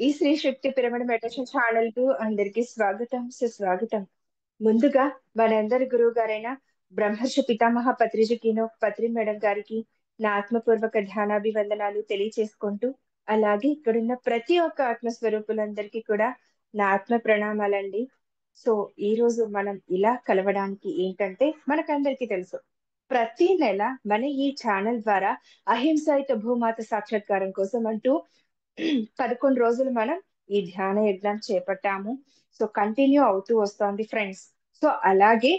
ఈ శ్రీ శక్తి pyramid meditation channel కు అందరికి స్వాగతం సుస్వాగతం. ముందుగా మనందరి గురువు గారైన బ్రహ్మర్షి పితామహ పత్రిజీకిను పత్రి మేడం గారికి నా ఆత్మపూర్వక ధ్యానాభివందనాలు తెలియచేసుకుంటూ, అలాగే ఇక్కడున్న ప్రతి ఒక్క ఆత్మస్వరూపులందరికీ కూడా నా ఆత్మ ప్రణామాలండి. సో ఈ రోజు మనం ఇలా కలవడానికి ఏంటంటే, మనకందరికీ తెలుసు, ప్రతి నెల మన ఈ ఛానల్ ద్వారా అహింసాయుత భూమాత సాక్షాత్కారం కోసం అంటూ 11 రోజులు మనం ఈ ధ్యాన యజ్ఞం చేపట్టాము. సో కంటిన్యూ అవుతూ వస్తోంది ఫ్రెండ్స్. సో అలాగే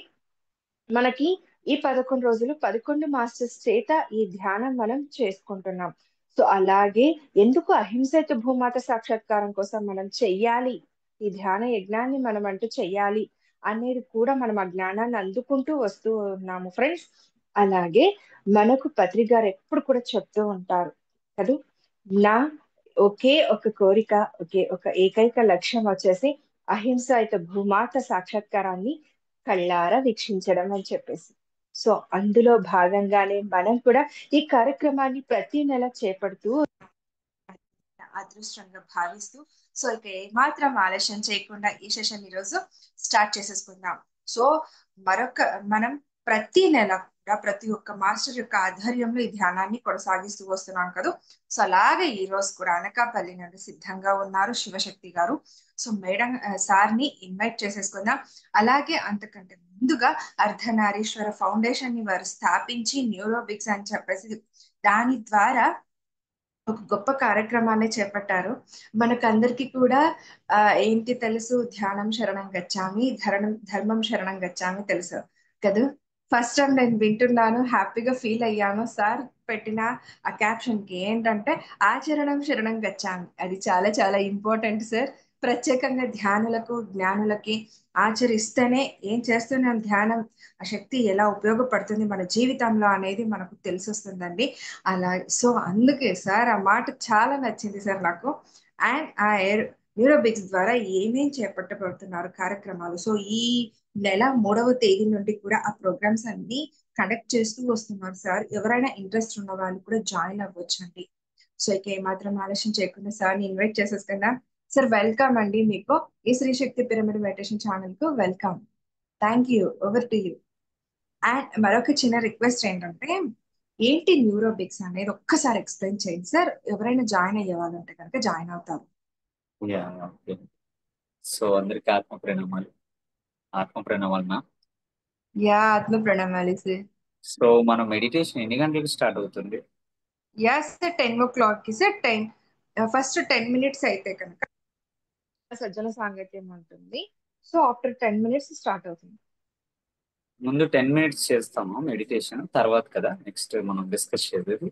మనకి ఈ 11 రోజులు 11 మాస్టర్స్ చేత ఈ ధ్యానం మనం చేసుకుంటున్నాం. సో అలాగే ఎందుకు అహింసైత భూమాత సాక్షాత్కారం కోసం మనం చెయ్యాలి, ఈ ధ్యాన యజ్ఞాన్ని మనం అంటూ చెయ్యాలి అనేది కూడా మనం ఆ జ్ఞానాన్ని అందుకుంటూ వస్తూ ఉన్నాము ఫ్రెండ్స్. అలాగే మనకు పత్రి గారు ఎప్పుడు కూడా చెప్తూ ఉంటారు కదా, నా ఒకే ఒక కోరిక, ఒకే ఒక ఏకైక లక్ష్యం వచ్చేసి అహింసాయుత భూమాత సాక్షాత్కారాన్ని కళ్ళారా వీక్షించడం అని చెప్పేసి. సో అందులో భాగంగానే మనం కూడా ఈ కార్యక్రమాన్ని ప్రతి నెల చేపడుతూ అదృష్టంగా భావిస్తూ, సో ఇక ఏమాత్రం ఆలస్యం చేయకుండా ఈ సెషన్ ఈరోజు స్టార్ట్ చేసేసుకుందాం. సో మరొక మనం ప్రతి నెల కూడా ప్రతి ఒక్క మాస్టర్ యొక్క ఆధ్వర్యంలో ఈ ధ్యానాన్ని కొనసాగిస్తూ వస్తున్నాం కదా. సో అలాగే ఈ రోజు కూడా అనకాపల్లి నుండి సిద్ధంగా ఉన్నారు శివశక్తి గారు. సో మేడం సార్ని ఇన్వైట్ చేసేసుకుందాం. అలాగే అంతకంటే ముందుగా అర్ధనారీశ్వర ఫౌండేషన్ ని వారు స్థాపించి న్యూరోబిక్స్ అని చెప్పేసి దాని ద్వారా ఒక గొప్ప కార్యక్రమాన్ని చేపట్టారు. మనకందరికి కూడా ఏంటి తెలుసు, ధ్యానం శరణం గచ్చామి, ధర్మం శరణం గచ్చామి తెలుసు కదా. ఫస్ట్ టైం నేను వింటున్నాను, హ్యాపీగా ఫీల్ అయ్యాను. సార్ పెట్టిన ఆ క్యాప్షన్ కి ఏంటంటే ఆచరణం శరణం గచ్చామి, అది చాలా చాలా ఇంపార్టెంట్ సార్. ప్రత్యేకంగా ధ్యానులకు జ్ఞానులకి ఆచరిస్తేనే, ఏం చేస్తున్నాం ధ్యానం, ఆ శక్తి ఎలా ఉపయోగపడుతుంది మన జీవితంలో అనేది మనకు తెలిసొస్తుందండి. అలా సో అందుకే సార్ ఆ మాట చాలా నచ్చింది సార్ నాకు. అండ్ ఆ న్యూరోబిక్స్ ద్వారా ఏమేం చేపట్టబడుతున్నారు కార్యక్రమాలు, సో ఈ నెల 3వ తేదీ నుండి కూడా ఆ ప్రోగ్రామ్స్ అన్ని కండక్ట్ చేస్తూ వస్తున్నారు సార్. ఎవరైనా ఇంట్రెస్ట్ ఉన్న వాళ్ళు కూడా జాయిన్ అవ్వచ్చండి. సో ఇక ఏమాత్రం ఆలస్యం చేయకుండా సార్ని ఇన్వైట్ చేసేస్తున్నా. సార్ వెల్కమ్ అండి మీకు ఈ శ్రీ శక్తి పిరమిడ్ మెడిటేషన్ ఛానల్ కు welcome. Thank you. Over to you. And మరొక చిన్న రిక్వెస్ట్ ఏంటంటే, ఏంటి న్యూరోబిక్స్ అనేది ఒక్కసారి ఎక్స్ప్లెయిన్ చేయండి సార్. ఎవరైనా జాయిన్ అయ్యే వాళ్ళు ఉంటే కనుక జాయిన్ అవుతారు. Yeah, okay. సో అందరికి ఆత్మ ప్రణామాలు. ఆత్మ ప్రణామాలన. యా ఆత్మ ప్రణామాలు సార్. సో మన మెడిటేషన్ ఎన్ని గంటలకు స్టార్ట్ అవుతుంది? యా సార్ 10 o'clock కి సార్. ఫస్ట్ 10 minutes అయితే కనుక సజ్జన సాంగత్యం ఉంటుంది. సో ఆఫ్టర్ 10 minutes స్టార్ట్ అవుతుంది. ముందు 10 మినిట్స్ చేస్తాము మెడిటేషన్, తర్వాత కదా నెక్స్ట్ మనం డిస్కస్ చేసేది.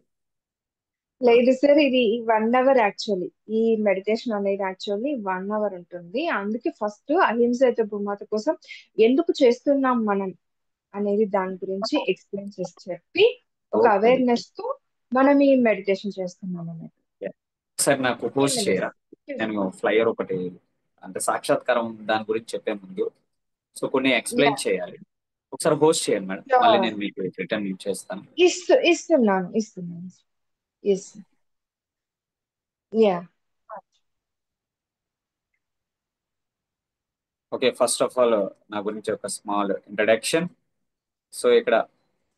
లేదు సార్, ఇది 1 hour యాక్చువల్లీ. ఈ మెడిటేషన్ అనేది యాక్చువల్లీ 1 hour ఉంటుంది. అందుకే ఫస్ట్ అహింసైత భూమాత కోసం ఎందుకు చేస్తున్నాం మనం అనేది దాని గురించి ఎక్స్ప్లెయిన్ చేసి చెప్పి, ఒక ఓకే. అవేర్నెస్ తో మనం ఈ మెడిటేషన్ చేస్తున్నాం అన్నట్టు. ఒకసారి నాకు పోస్ట్ చేయరా, నేను ఫ్లైయర్ ఒకటి, అంటే సాక్షాత్కారం దాని గురించి చెప్పే ముందు సో కొన్ని ఎక్స్ప్లెయిన్ చేయాలి. ఒకసారి హోస్ట్ చేయండి మేడం, మళ్ళీ నేను మీకు రిటర్న్ చేస్తాను. ఇస్తున్నాను. Yes. Yeah. Okay, first of all నా గురించి ఒక స్మాల్ ఇంట్రడక్షన్. సో ఇక్కడ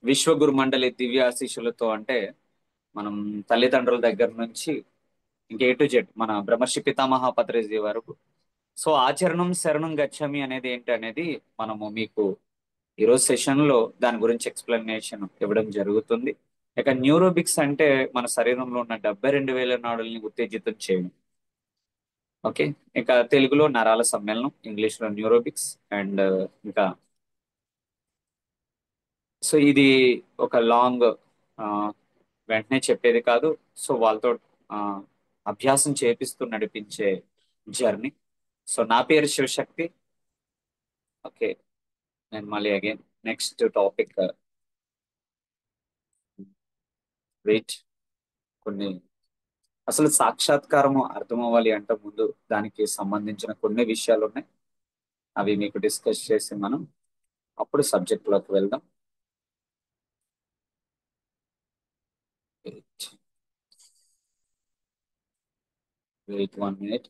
విశ్వగురు మండలి దివ్యాశీషులతో అంటే మనం తల్లిదండ్రుల దగ్గర నుంచి ఇంక ఏ టు జెడ్ మన బ్రహ్మర్షి పితామహ పత్రిజీ వరకు. సో ఆచరణం శరణం గచ్చామి అనేది ఏంటి అనేది మనము మీకు ఈరోజు సెషన్ లో దాని గురించి ఎక్స్ప్లెనేషన్ ఇవ్వడం జరుగుతుంది. ఇక న్యూరోబిక్స్ అంటే మన శరీరంలో ఉన్న 72,000 నాడుల్ని ఉత్తేజితం చేయడం. ఓకే, ఇక తెలుగులో నరాల సమ్మేళనం, ఇంగ్లీష్ లో న్యూరోబిక్స్. అండ్ ఇంకా సో ఇది ఒక లాంగ్, వెంటనే చెప్పేది కాదు. సో వాళ్ళతో ఆ, అభ్యాసం చేపిస్తూ నడిపించే జర్నీ. సో నా పేరు శివశక్తి. ఓకే, నేను మళ్ళీ అగైన్ నెక్స్ట్ టాపిక్. వెయిట్, కొన్ని అసలు సాక్షాత్కారము అర్థం అవ్వాలి అంటే ముందు దానికి సంబంధించిన కొన్ని విషయాలు ఉన్నాయి. అవి మీకు డిస్కస్ చేసి మనం అప్పుడు సబ్జెక్ట్ లోకి వెళ్దాం. Wait. Wait 1 minute.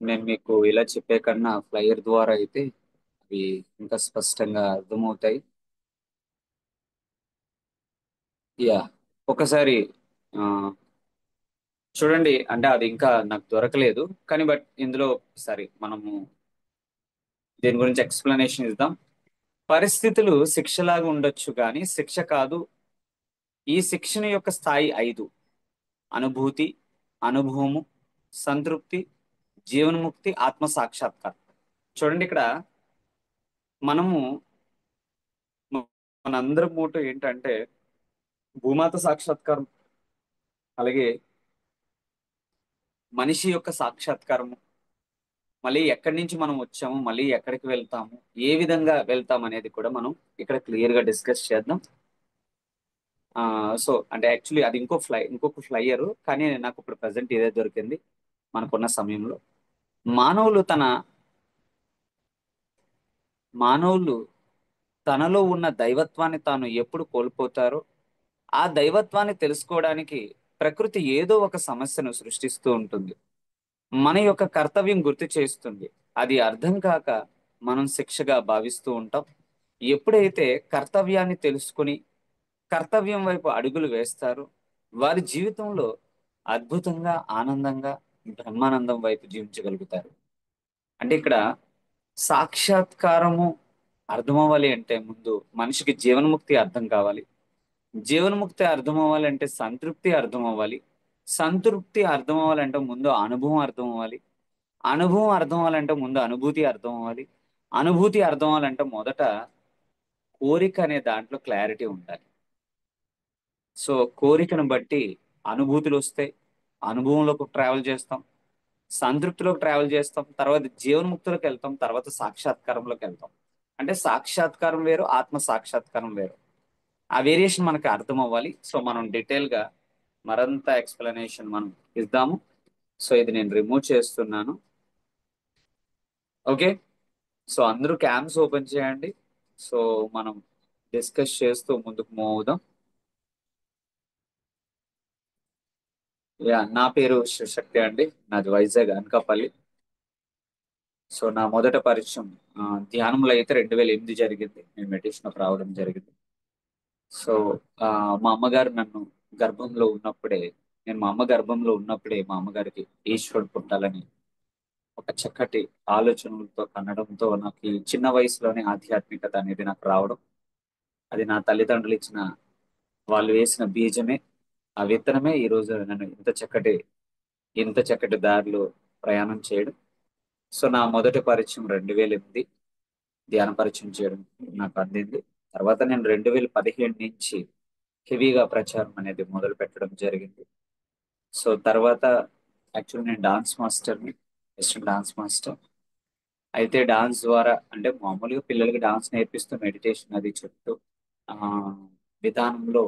నేను మీకు ఇలా చెప్పే కన్నా ఫ్లైయర్ ద్వారా అయితే అవి ఇంకా స్పష్టంగా అర్థమవుతాయి. యా, ఒకసారి ఆ, చూడండి. అంటే అది ఇంకా నాకు దొరకలేదు, కానీ బట్ ఇందులో సరే మనము దీని గురించి ఎక్స్ప్లెనేషన్ ఇద్దాం. పరిస్థితులు శిక్షలాగా ఉండొచ్చు కానీ శిక్ష కాదు. ఈ శిక్షణ యొక్క స్థాయి 5: అనుభూతి, అనుభవము, సంతృప్తి, జీవన్ముక్తి, ఆత్మ సాక్షాత్కారం. చూడండి ఇక్కడ మనము మనందరం మోటో ఏంటంటే భూమాత సాక్షాత్కారం, అలాగే మనిషి యొక్క సాక్షాత్కారము, మళ్ళీ ఎక్కడి నుంచి మనం వచ్చాము, మళ్ళీ ఎక్కడికి వెళ్తాము, ఏ విధంగా వెళ్తాం అనేది కూడా మనం ఇక్కడ క్లియర్ గా డిస్కస్ చేద్దాం. సో అంటే యాక్చువల్లీ అది ఇంకొక ఫ్లైయర్, కానీ నాకు ఇప్పుడు ప్రజెంట్ ఇదే దొరికింది మనకున్న సమయంలో. మానవులు తన మానవులు తనలో ఉన్న దైవత్వాన్ని తాను ఎప్పుడు కోల్పోతారో ఆ దైవత్వాన్ని తెలుసుకోవడానికి ప్రకృతి ఏదో ఒక సమస్యను సృష్టిస్తూ ఉంటుంది. మన యొక్క కర్తవ్యం గుర్తు చేస్తుంది. అది అర్థం కాక మనం శిక్షగా భావిస్తూ ఉంటాం. ఎప్పుడైతే కర్తవ్యాన్ని తెలుసుకుని కర్తవ్యం వైపు అడుగులు వేస్తారో వారి జీవితంలో అద్భుతంగా, ఆనందంగా, బ్రహ్మానందం వైపు జీవించగలుగుతారు. అంటే ఇక్కడ సాక్షాత్కారము అర్థం అవ్వాలి అంటే ముందు మనిషికి జీవన్ముక్తి అర్థం కావాలి. జీవన్ముక్తి అర్థం అవ్వాలంటే సంతృప్తి అర్థం అవ్వాలి. సంతృప్తి అర్థం అవ్వాలంటే ముందు అనుభవం అర్థం అవ్వాలి. అనుభవం అర్థం అవ్వాలంటే ముందు అనుభూతి అర్థం అవ్వాలి. అనుభూతి అర్థం అవ్వాలంటే మొదట కోరిక అనే దాంట్లో క్లారిటీ ఉండాలి. సో కోరికను బట్టి అనుభూతులు వస్తాయి, అనుభవంలోకి ట్రావెల్ చేస్తాం, సంతృప్తిలోకి ట్రావెల్ చేస్తాం, తర్వాత జీవన్ముక్తిలోకి వెళ్తాం, తర్వాత సాక్షాత్కారంలోకి వెళ్తాం. అంటే సాక్షాత్కారం వేరు, ఆత్మ సాక్షాత్కారం వేరు. ఆ వేరియేషన్ మనకు అర్థం అవ్వాలి. సో మనం డీటెయిల్ గా మరంత ఎక్స్ప్లెనేషన్ మనం ఇద్దాము. సో ఇది నేను రిమూవ్ చేస్తున్నాను. ఓకే, సో అందరూ క్యామ్స్ ఓపెన్ చేయండి. సో మనం డిస్కస్ చేస్తూ ముందుకు మూవ్ అవుదాం. యా, నా పేరు శివశక్తి అండి, నాది వైజాగ్ అనకాపల్లి. సో నా మొదట పరిచయం ధ్యానంలో అయితే 2008 జరిగింది. నేను మెడిటేషన్ రావడం జరిగింది. సో ఆ, మా అమ్మగారు నన్ను గర్భంలో ఉన్నప్పుడే నేను మా అమ్మ గర్భంలో ఉన్నప్పుడే మా అమ్మగారికి ఈశ్వరుడు పుట్టాలని ఒక చక్కటి ఆలోచనలతో కనడంతో నాకు ఈ చిన్న వయసులోనే ఆధ్యాత్మికత అనేది నాకు రావడం, అది నా తల్లిదండ్రులు ఇచ్చిన, వాళ్ళు వేసిన బీజమే, ఆ విత్తనమే ఈ రోజు నన్ను ఇంత చక్కటి దారిలో ప్రయాణం చేయడం. సో నా మొదటి పరిచయం 2008 ధ్యాన పరిచయం చేయడం నాకు అందింది. తర్వాత నేను 2015 నుంచి హెవీగా ప్రచారం అనేది మొదలు పెట్టడం జరిగింది. సో తర్వాత యాక్చువల్లీ నేను డాన్స్ మాస్టర్ని, వెస్ట్రన్ డాన్స్ మాస్టర్. అయితే డాన్స్ ద్వారా అంటే మామూలుగా పిల్లలకి డాన్స్ నేర్పిస్తూ మెడిటేషన్ అది చెప్తూ ఆ విధానంలో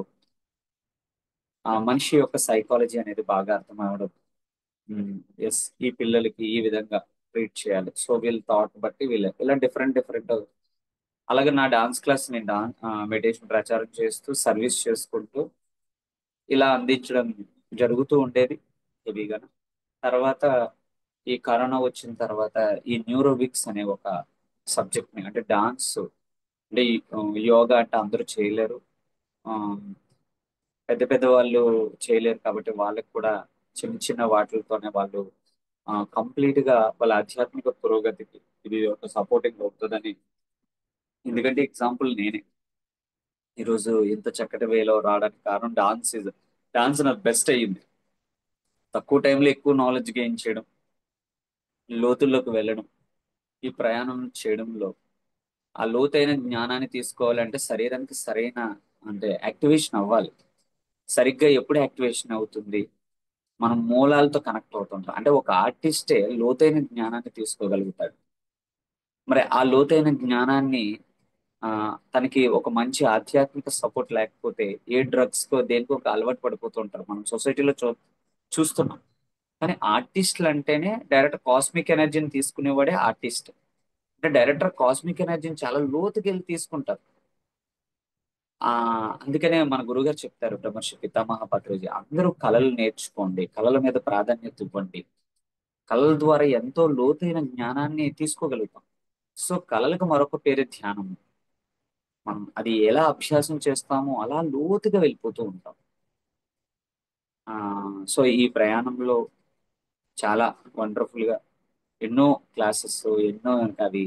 ఆ మనిషి యొక్క సైకాలజీ అనేది బాగా అర్థం అవడం. ఎస్, ఈ పిల్లలకి ఈ విధంగా ట్రీట్ చేయాలి. సో వీళ్ళ థాట్ బట్టి వీళ్ళ ఇలా డిఫరెంట్ డిఫరెంట్. అలాగే నా డాన్స్ క్లాస్ నేను మెడిటేషన్ ప్రచారం చేస్తూ సర్వీస్ చేసుకుంటూ ఇలా అందించడం జరుగుతూ ఉండేది హెవీగా. తర్వాత ఈ కరోనా వచ్చిన తర్వాత ఈ న్యూరోవిక్స్ అనే ఒక సబ్జెక్ట్ ని, అంటే డాన్స్ అంటే యోగా అంటే అందరూ చేయలేరు, ఆ, పెద్ద పెద్ద వాళ్ళు చేయలేరు, కాబట్టి వాళ్ళకి కూడా చిన్న చిన్న వాటితోనే వాళ్ళు కంప్లీట్ గా వాళ్ళ ఆధ్యాత్మిక పురోగతికి ఇది ఒక సపోర్టింగ్ అవుతుందని. ఎందుకంటే ఎగ్జాంపుల్ నేనే ఈరోజు ఇంత చక్కటి వేలో రావడానికి కారణం డాన్స్ నాకు బెస్ట్ అయ్యింది. తక్కువ టైంలో ఎక్కువ నాలెడ్జ్ గెయిన్ చేయడం, లోతుల్లోకి వెళ్ళడం, ఈ ప్రయాణం చేయడంలో ఆ లోతైన జ్ఞానాన్ని తీసుకోవాలంటే శరీరానికి సరైన అంటే యాక్టివేషన్ అవ్వాలి. సరిగ్గా ఎప్పుడు యాక్టివేషన్ అవుతుంది? మనం మూలాలతో కనెక్ట్ అవుతుంటాం. అంటే ఒక ఆర్టిస్టే లోతైన జ్ఞానాన్ని తీసుకోగలుగుతాడు. మరి ఆ లోతైన జ్ఞానాన్ని ఆ తనకి ఒక మంచి ఆధ్యాత్మిక సపోర్ట్ లేకపోతే ఏ డ్రగ్స్ కో దేనికో ఒక అలవాటు పడిపోతూ ఉంటారు. మనం సొసైటీలో చూస్తున్నాం. కానీ ఆర్టిస్టులు అంటేనే డైరెక్ట్ కాస్మిక్ ఎనర్జీని తీసుకునేవాడే ఆర్టిస్ట్. అంటే డైరెక్టర్ కాస్మిక్ ఎనర్జీని చాలా లోతుకెళ్ళి తీసుకుంటారు. ఆ అందుకనే మన గురుగారు చెప్తారు, బ్రహ్మర్షి పితామహ పత్రిజీ, అందరూ కళలు నేర్చుకోండి, కళల మీద ప్రాధాన్యత ఇవ్వండి. కళల ద్వారా ఎంతో లోతైన జ్ఞానాన్ని తీసుకోగలుగుతాం. సో కళలకు మరొక పేరు ధ్యానం. మనం అది ఎలా అభ్యాసం చేస్తామో అలా లోతుగా వెళ్ళిపోతూ ఉంటాం. ఆ సో ఈ ప్రయాణంలో చాలా వండర్ఫుల్ గా ఎన్నో క్లాసెస్, ఎన్నో అవి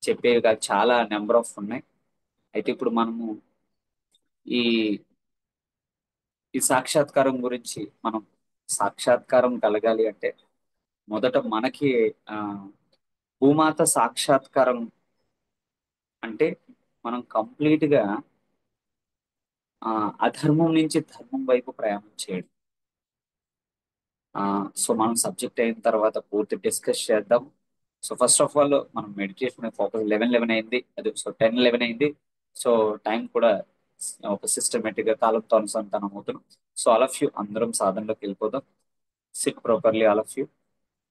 చెప్పేవి కాదు, చాలా నెంబర్ ఆఫ్ ఉన్నాయి. అయితే ఇప్పుడు మనము ఈ ఈ సాక్షాత్కారం గురించి, మనం సాక్షాత్కారం కలగాలి అంటే మొదట మనకి ఆ భూమాత సాక్షాత్కారం అంటే మనం కంప్లీట్ గా ఆ అధర్మం నుంచి ధర్మం వైపు ప్రయాణం చేయడం. ఆ సో మనం సబ్జెక్ట్ అయిన తర్వాత పూర్తి డిస్కస్ చేద్దాం. సో ఫస్ట్ ఆఫ్ ఆల్ మనం మెడిటేషన్ ఫోకస్ 11:11 అయింది, అది సో 10:11 అయింది. సో టైం కూడా ఒక సిస్టమేటిక్ గా కాలంతో అనుసంధానం అవుతున్నాం. సో ఆల్ ఆఫ్ యూ అందరం సాధనలోకి వెళ్ళిపోదాం. SIT properly all of you.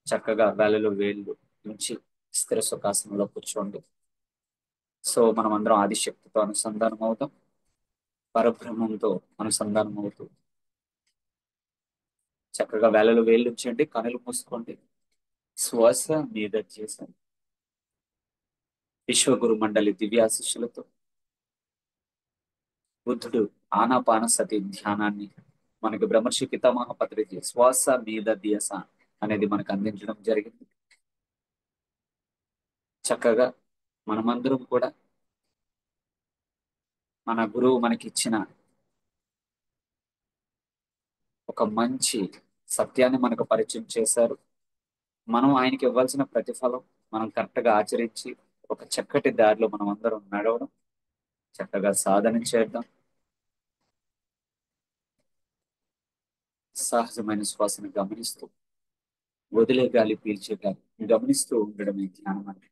చక్కగా వేళలో వేళ్ళు ఉంచి స్థిర సుఖాసనంలో కూర్చోండి. సో మనం అందరం ఆదిశక్తితో అనుసంధానం అవుతాం, పరబ్రహ్మంతో అనుసంధానం అవుతూ చక్కగా వేళలో వేళ్ళు ఉంచండి, కనులు మూసుకోండి. శ్వాస మీద చేశాను. విశ్వగురు మండలి దివ్యాశిష్యులతో బుద్ధుడు ఆనాపానసతి ధ్యానాన్ని మనకి బ్రహ్మర్షి పితామహ పత్రిజీ శ్వాస మీద ధ్యాస అనేది మనకు అందించడం జరిగింది. చక్కగా మనమందరం కూడా మన గురువు మనకి ఇచ్చిన ఒక మంచి సత్యాన్ని మనకు పరిచయం చేశారు. మనం ఆయనకి ఇవ్వాల్సిన ప్రతిఫలం మనం కరెక్ట్ గా ఆచరించి ఒక చక్కటి దారిలో మనం అందరం నడవడం, చక్కగా సాధన చేద్దాం. సహజమైన శ్వాసను గమనిస్తూ వదిలే గాలి పీల్చే గాలి గమనిస్తూ ఉండడమే ధ్యానం అంటే.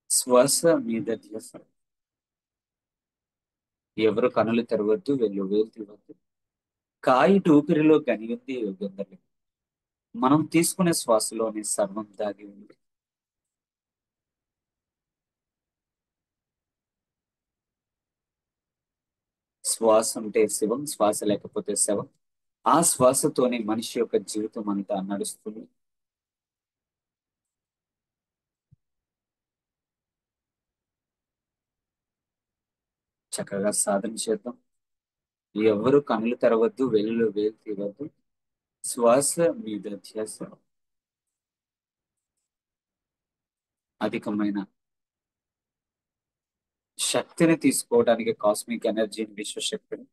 శ్వాస మీద ధ్యాస. ఎవరు కనులు తెరవద్దు, వెళ్ళు వేలు తీవద్దు. కాయిటి ఊపిరిలో గనియుంది యోగందరి. మనం తీసుకునే శ్వాసలోని సర్వం దాగి ఉంది. శ్వాస ఉంటే శివం, శ్వాస లేకపోతే శవం. ఆ శ్వాసతోనే మనిషి యొక్క జీవితం అంతా నడుస్తుంది. చక్కగా సాధన చేద్దాం. ఎవరు కనులు తెరవద్దు, వెళ్ళు వేలు తీవద్దు. శ్వాస మీద ధ్యాస. అధికమైన శక్తిని తీసుకోవడానికి కాస్మిక్ ఎనర్జీని, విశ్వశక్తిని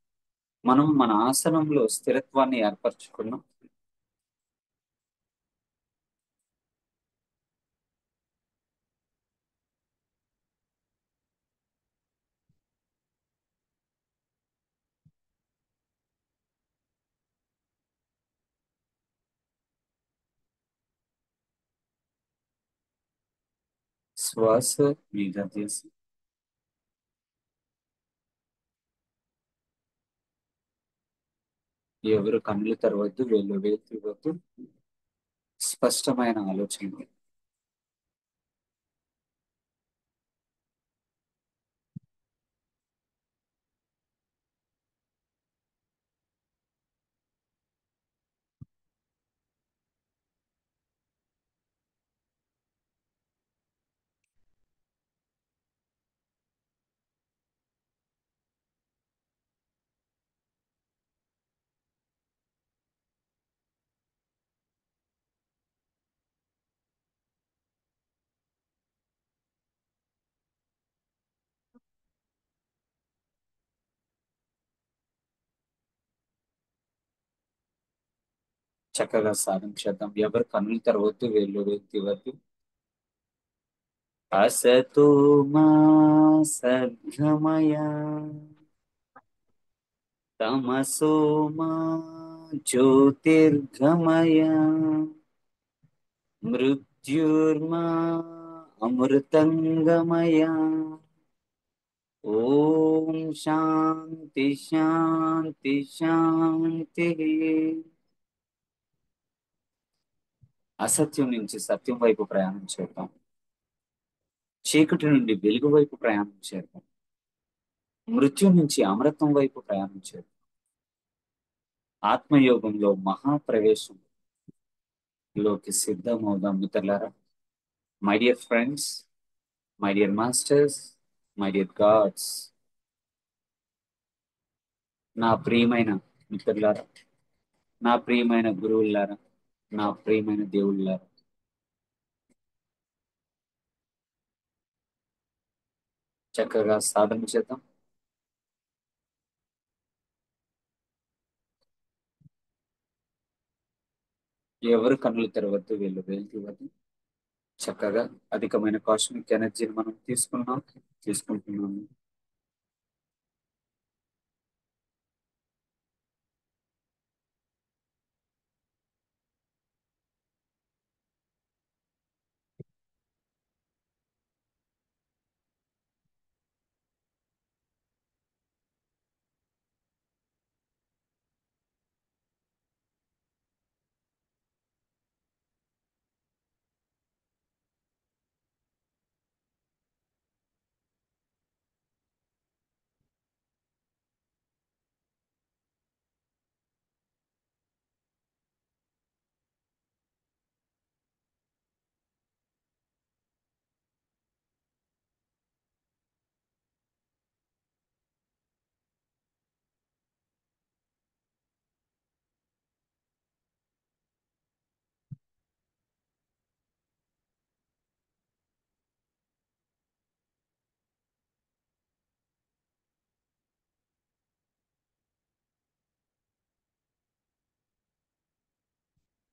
మనం మన ఆసనంలో స్థిరత్వాన్ని ఏర్పరచుకున్నాం. శ్వాస మీద ధ్యాస. ఎవరు కన్నులు తెరవద్దు, వెళ్ళు వేలు తీవద్దు. స్పష్టమైన ఆలోచన. చక్కగా సాధన చేద్దాం. ఎవరు కన్నులు తెరవద్దు, వేళ్ళు తీవద్దు. అసతో మా సద్గమయ, తమసో మా జ్యోతిర్గమయ, మృత్యుర్మా అమృతంగమయ. ఓం శాంతి శాంతి శాంతి. అసత్యం నుంచి సత్యం వైపు ప్రయాణం చేద్దాం. చీకటి నుండి వెలుగు వైపు ప్రయాణం చేద్దాం. మృత్యు నుంచి అమృతం వైపు ప్రయాణం చేద్దాం. ఆత్మయోగంలో మహాప్రవేశంలోకి సిద్ధమవుదాం మిత్రులారా. My dear friends, my dear masters, my dear God's, నా ప్రియమైన మిత్రులారా, నా ప్రియమైన గురువులారా, నా ప్రియమైన దేవుళ్ళారా, చక్కగా సాధన చేద్దాం. ఎవరు కన్నులు తెరవద్దు, వీళ్ళు వెళ్తూ చక్కగా అధికమైన కాస్మిక్ ఎనర్జీని మనం తీసుకుంటున్నాము.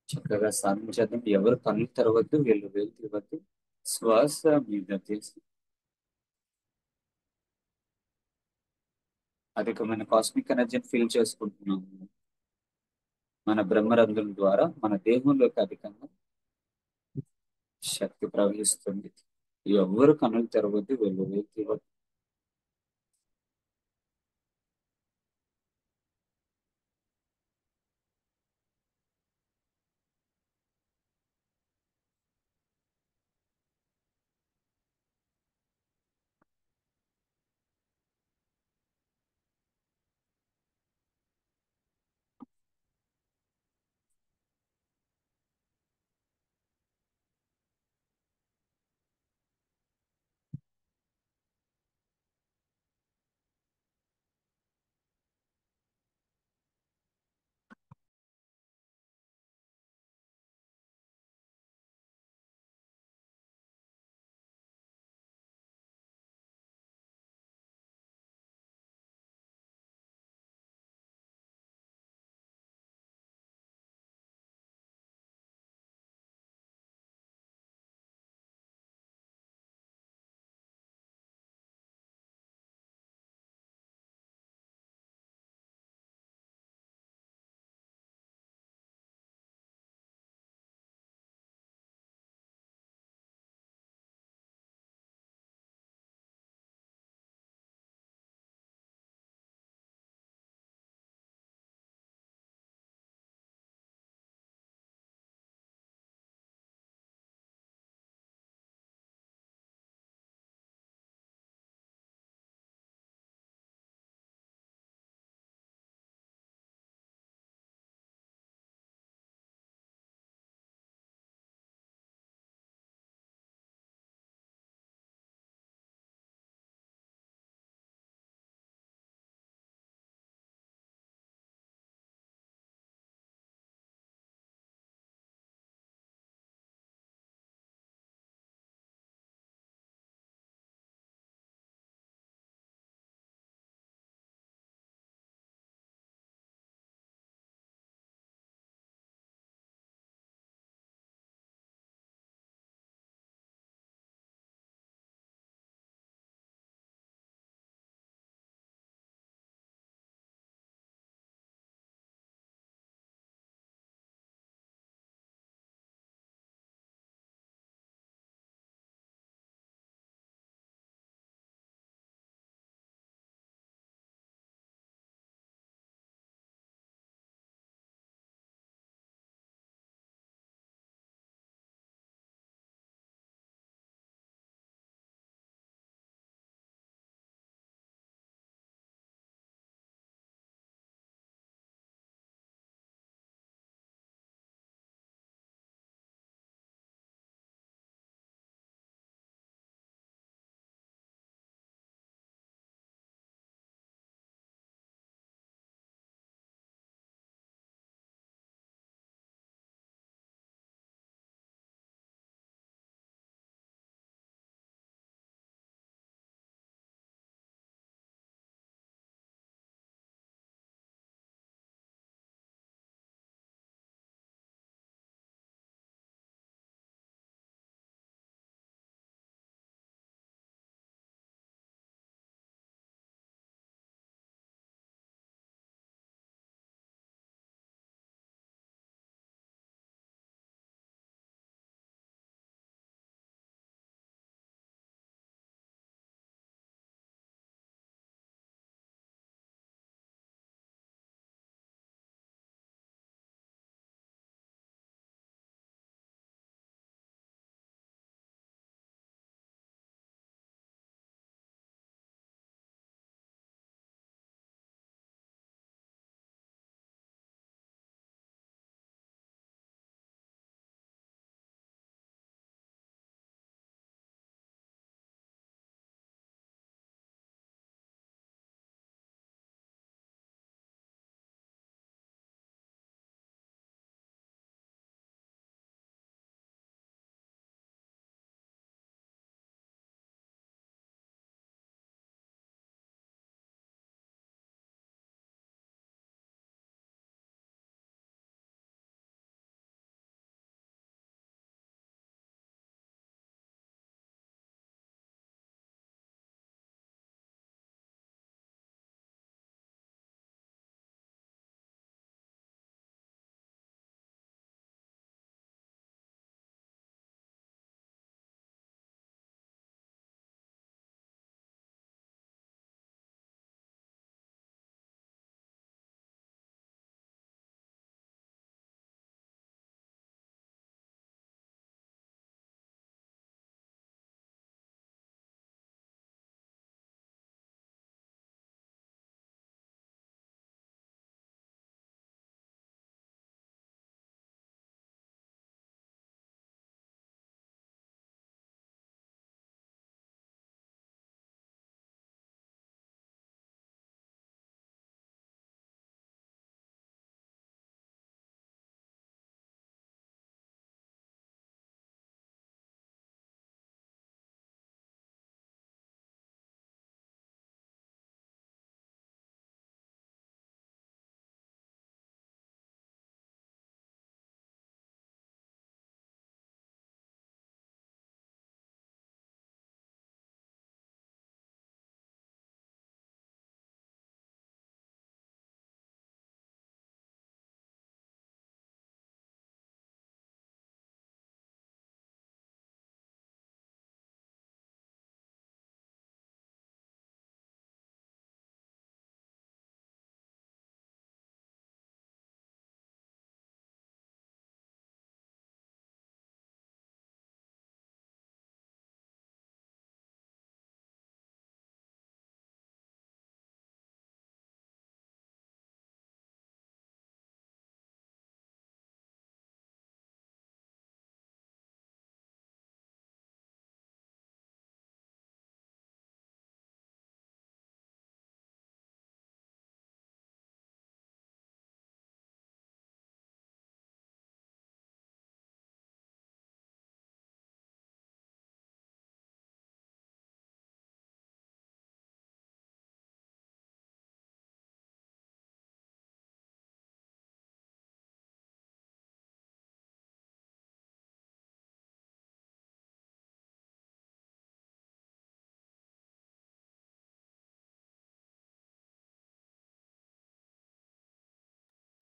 చక్కగా సాధన చేద్దాం. ఎవరు కన్నులు తెరవద్దు, వీళ్ళు వెళ్తూ శ్వాస మీద తీసి అధికమైన కాస్మిక్ ఎనర్జీని ఫీల్ చేసుకుంటున్నాము. మన బ్రహ్మరంధ్రం ద్వారా మన దేహంలోకి అధికంగా శక్తి ప్రవహిస్తుంది. ఎవ్వరు కన్నులు తెరవద్దు, వీళ్ళు వెళ్తూ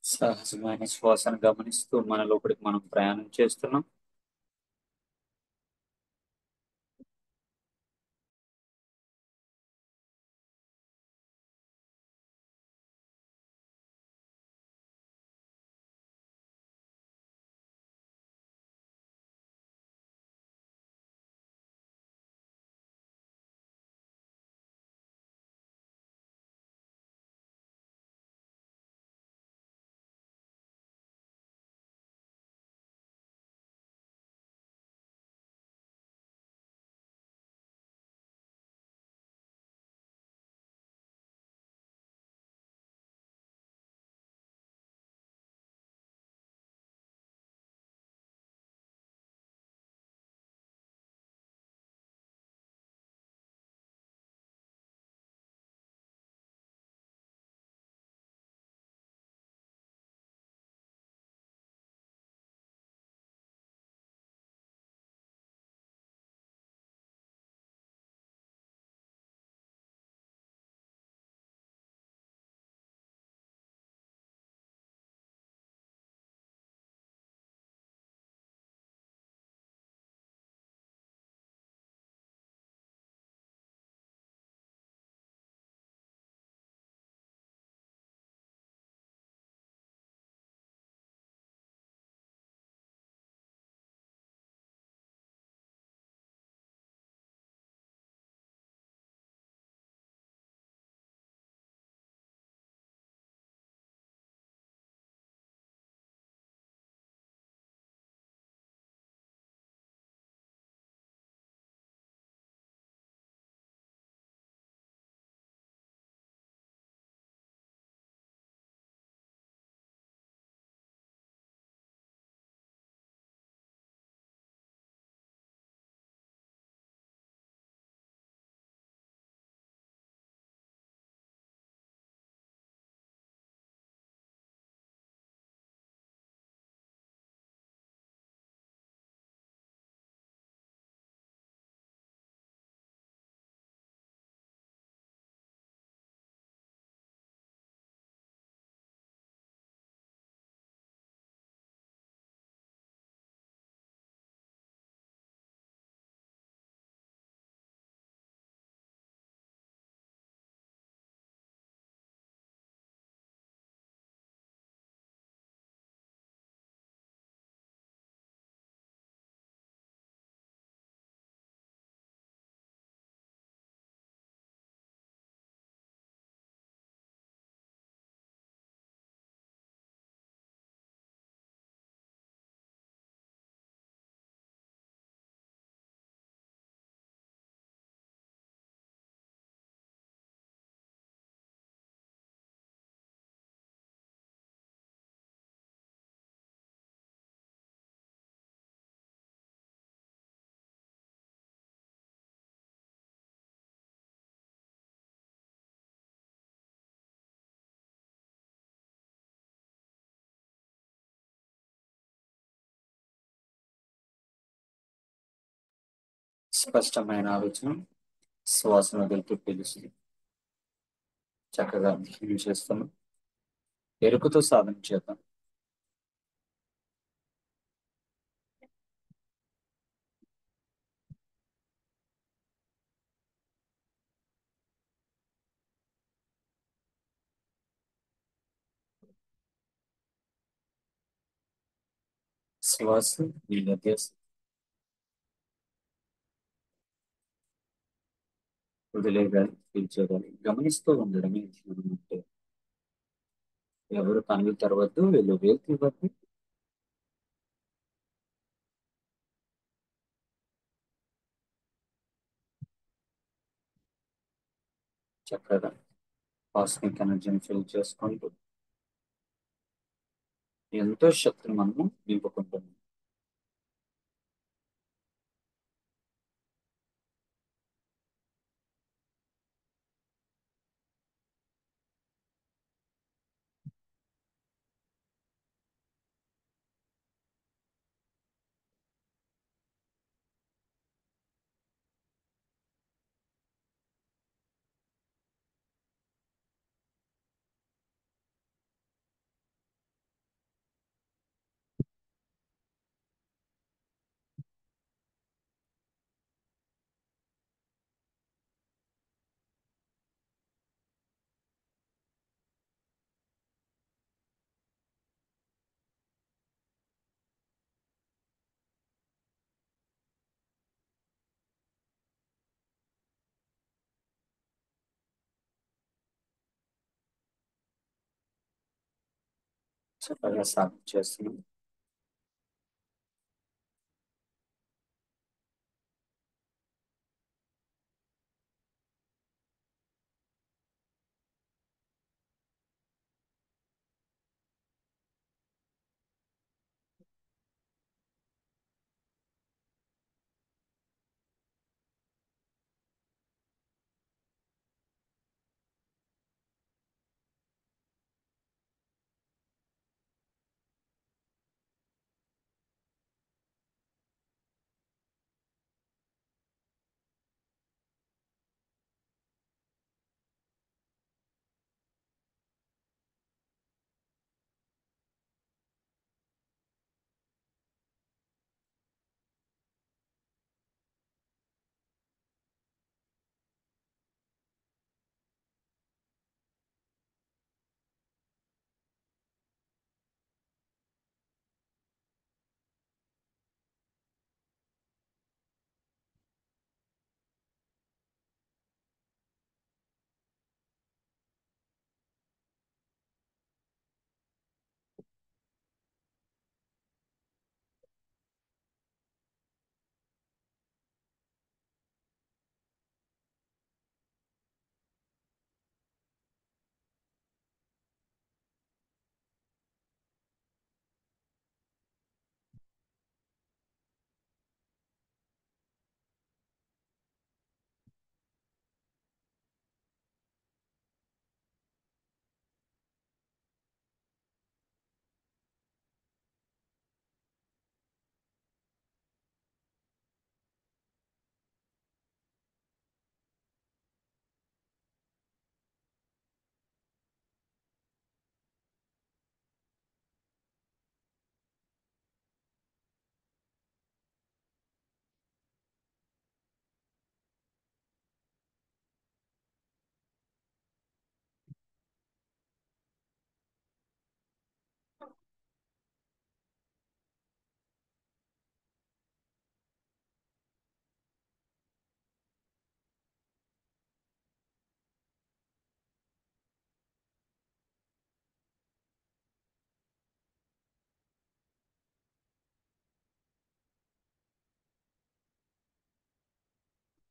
సహజమైన శ్వాసను గమనిస్తూ మన లోపలికి మనం ప్రయాణం చేస్తున్నాం. స్పష్టమైన ఆలోచన, శ్వాసను వదులుతూ పీలుస్తుంది. చక్కగా ఫీల్ చేస్తున్నాం. ఎరుకుతో సాధన చేద్దాం. శ్వాస నిలధ్యాస, వదిలేగాలి, పీల్చేగాలి గమనిస్తూ ఉండడమే ధ్యానం అంటే. ఎవరు పనులు తెరవద్దు, వీళ్ళు వేలు ఇవ్వద్దు. చక్కగా కాస్మిక్ ఎనర్జీని ఫిల్ చేసుకుంటూ ఎంతో శక్తిని మనము నింపుకుంటున్నాం. చక్కగా సాధన చేస్తున్నాం.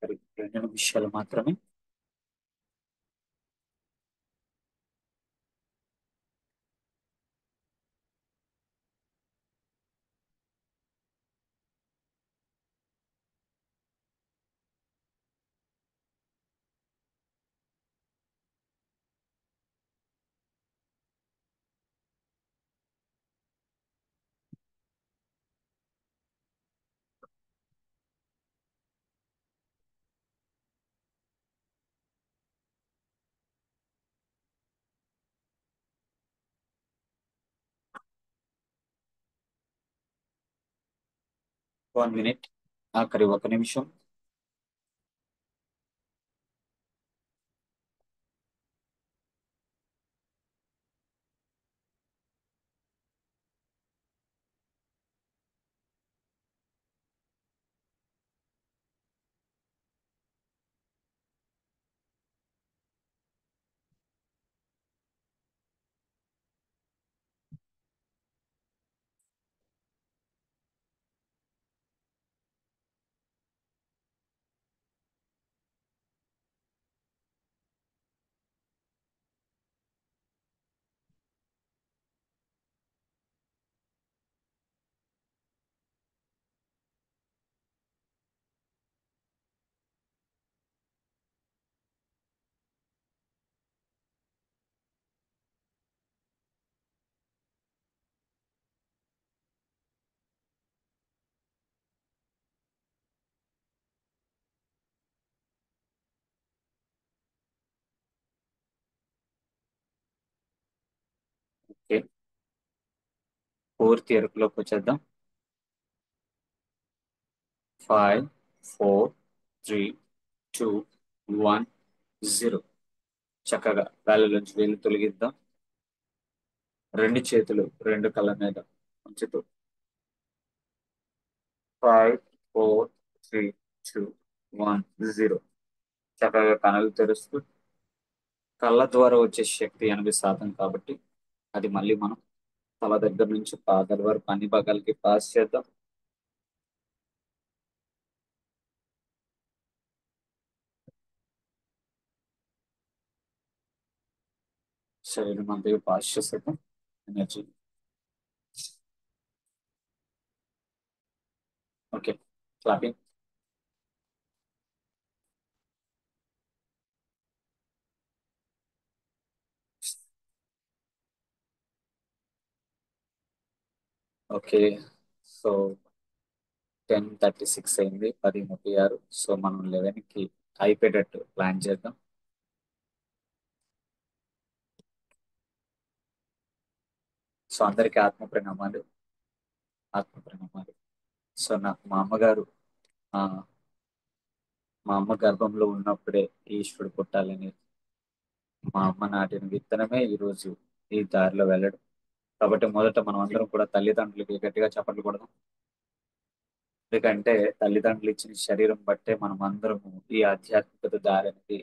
మరి 2 నిమిషాలు మాత్రమే. వన్ మినిట్, ఆఖరి 1 నిమిషం. ఓకే, పూర్తి ఎరుపులోకి వచ్చేద్దాం. 5, 4, 3, 2, 1, 0. చక్కగా గాలిలోంచి వేలు తొలగిద్దాం. 2 చేతులు 2 కళ్ళ మీద ఉంచుతూ 5, 4, 3, 2, 1, 0. చక్కగా కనులు తెరుస్తూ, కళ్ళ ద్వారా వచ్చే శక్తి 80% కాబట్టి అది మళ్ళీ మనం తల దగ్గర నుంచి పాదాల వరకు అన్ని భాగాలకి పాస్ చేద్దాం. శరీరం అంతా పాస్ చేసేద్దాం. Energy. Okay, clapping. Okay, so 10:36 అయింది, 10:36. సో మనం 11కి అయిపోయేటట్టు ప్లాన్ చేద్దాం. సో అందరికీ ఆత్మ ప్రణామాలు, ఆత్మ ప్రణామాలు. సో నాకు ఆ, మా అమ్మ గర్భంలో ఉన్నప్పుడే ఈశ్వరుడు పుట్టాలని మా అమ్మ నాటిన విత్తనమే ఈరోజు ఈ దారిలో వెళ్ళడం. కాబట్టి మొదట మనం అందరం కూడా తల్లిదండ్రులకి గట్టిగా చప్పట్లు కొడదాం. ఎందుకంటే తల్లిదండ్రులు ఇచ్చిన శరీరం బట్టే మనం అందరము ఈ ఆధ్యాత్మికత దారి అనేది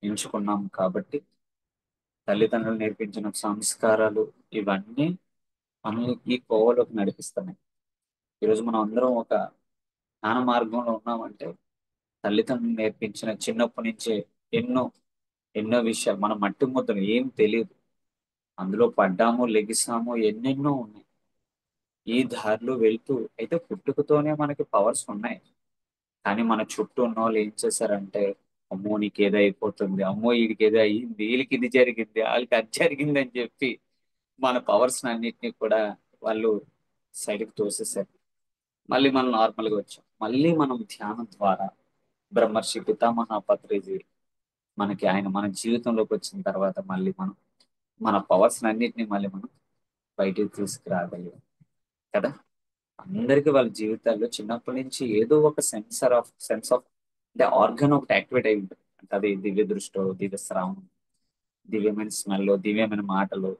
ఎంచుకున్నాం. కాబట్టి తల్లిదండ్రులు నేర్పించిన సంస్కారాలు ఇవన్నీ మనల్ని ఈ కోవలోకి నడిపిస్తున్నాయి. ఈరోజు మనం అందరం ఒక జ్ఞాన మార్గంలో ఉన్నామంటే తల్లిదండ్రులు నేర్పించిన చిన్నప్పటి నుంచే ఎన్నో ఎన్నో విషయాలు. మనం మట్టి ముద్దలు ఏం తెలియదు, అందులో పడ్డాము, లెగిసాము, ఎన్నెన్నో ఉన్నాయి. ఈ దారిలో వెళ్తూ అయితే పుట్టుకతోనే మనకి పవర్స్ ఉన్నాయి. కానీ మన చుట్టూ ఉన్న వాళ్ళు ఏం చేశారంటే, అమ్మో నీకు ఏదో అయిపోతుంది, అమ్మో వీడికి ఏదో అయ్యింది, వీళ్ళకి ఇది జరిగింది, వాళ్ళకి అది జరిగింది అని చెప్పి మన పవర్స్ అన్నిటినీ కూడా వాళ్ళు సైడ్కి తోసేశారు. మళ్ళీ మనం నార్మల్గా వచ్చాం. మళ్ళీ మనం ధ్యానం ద్వారా బ్రహ్మర్షి పితామహ పత్రిజీ మనకి ఆయన మన జీవితంలోకి వచ్చిన తర్వాత మళ్ళీ మనం మన పవర్స్ అన్నిటిని మళ్ళీ మనం బయటికి తీసుకురాగలిగాం కదా. అందరికీ వాళ్ళ జీవితాల్లో చిన్నప్పటి నుంచి ఏదో ఒక సెన్స్ ఆఫ్ అంటే ఆర్గన్ ఒకటి యాక్టివేట్ అయి ఉంటుంది. అంటే అది దివ్య దృష్టో, దివ్య శ్రావణం, దివ్యమైన స్మెల్, దివ్యమైన మాటలు,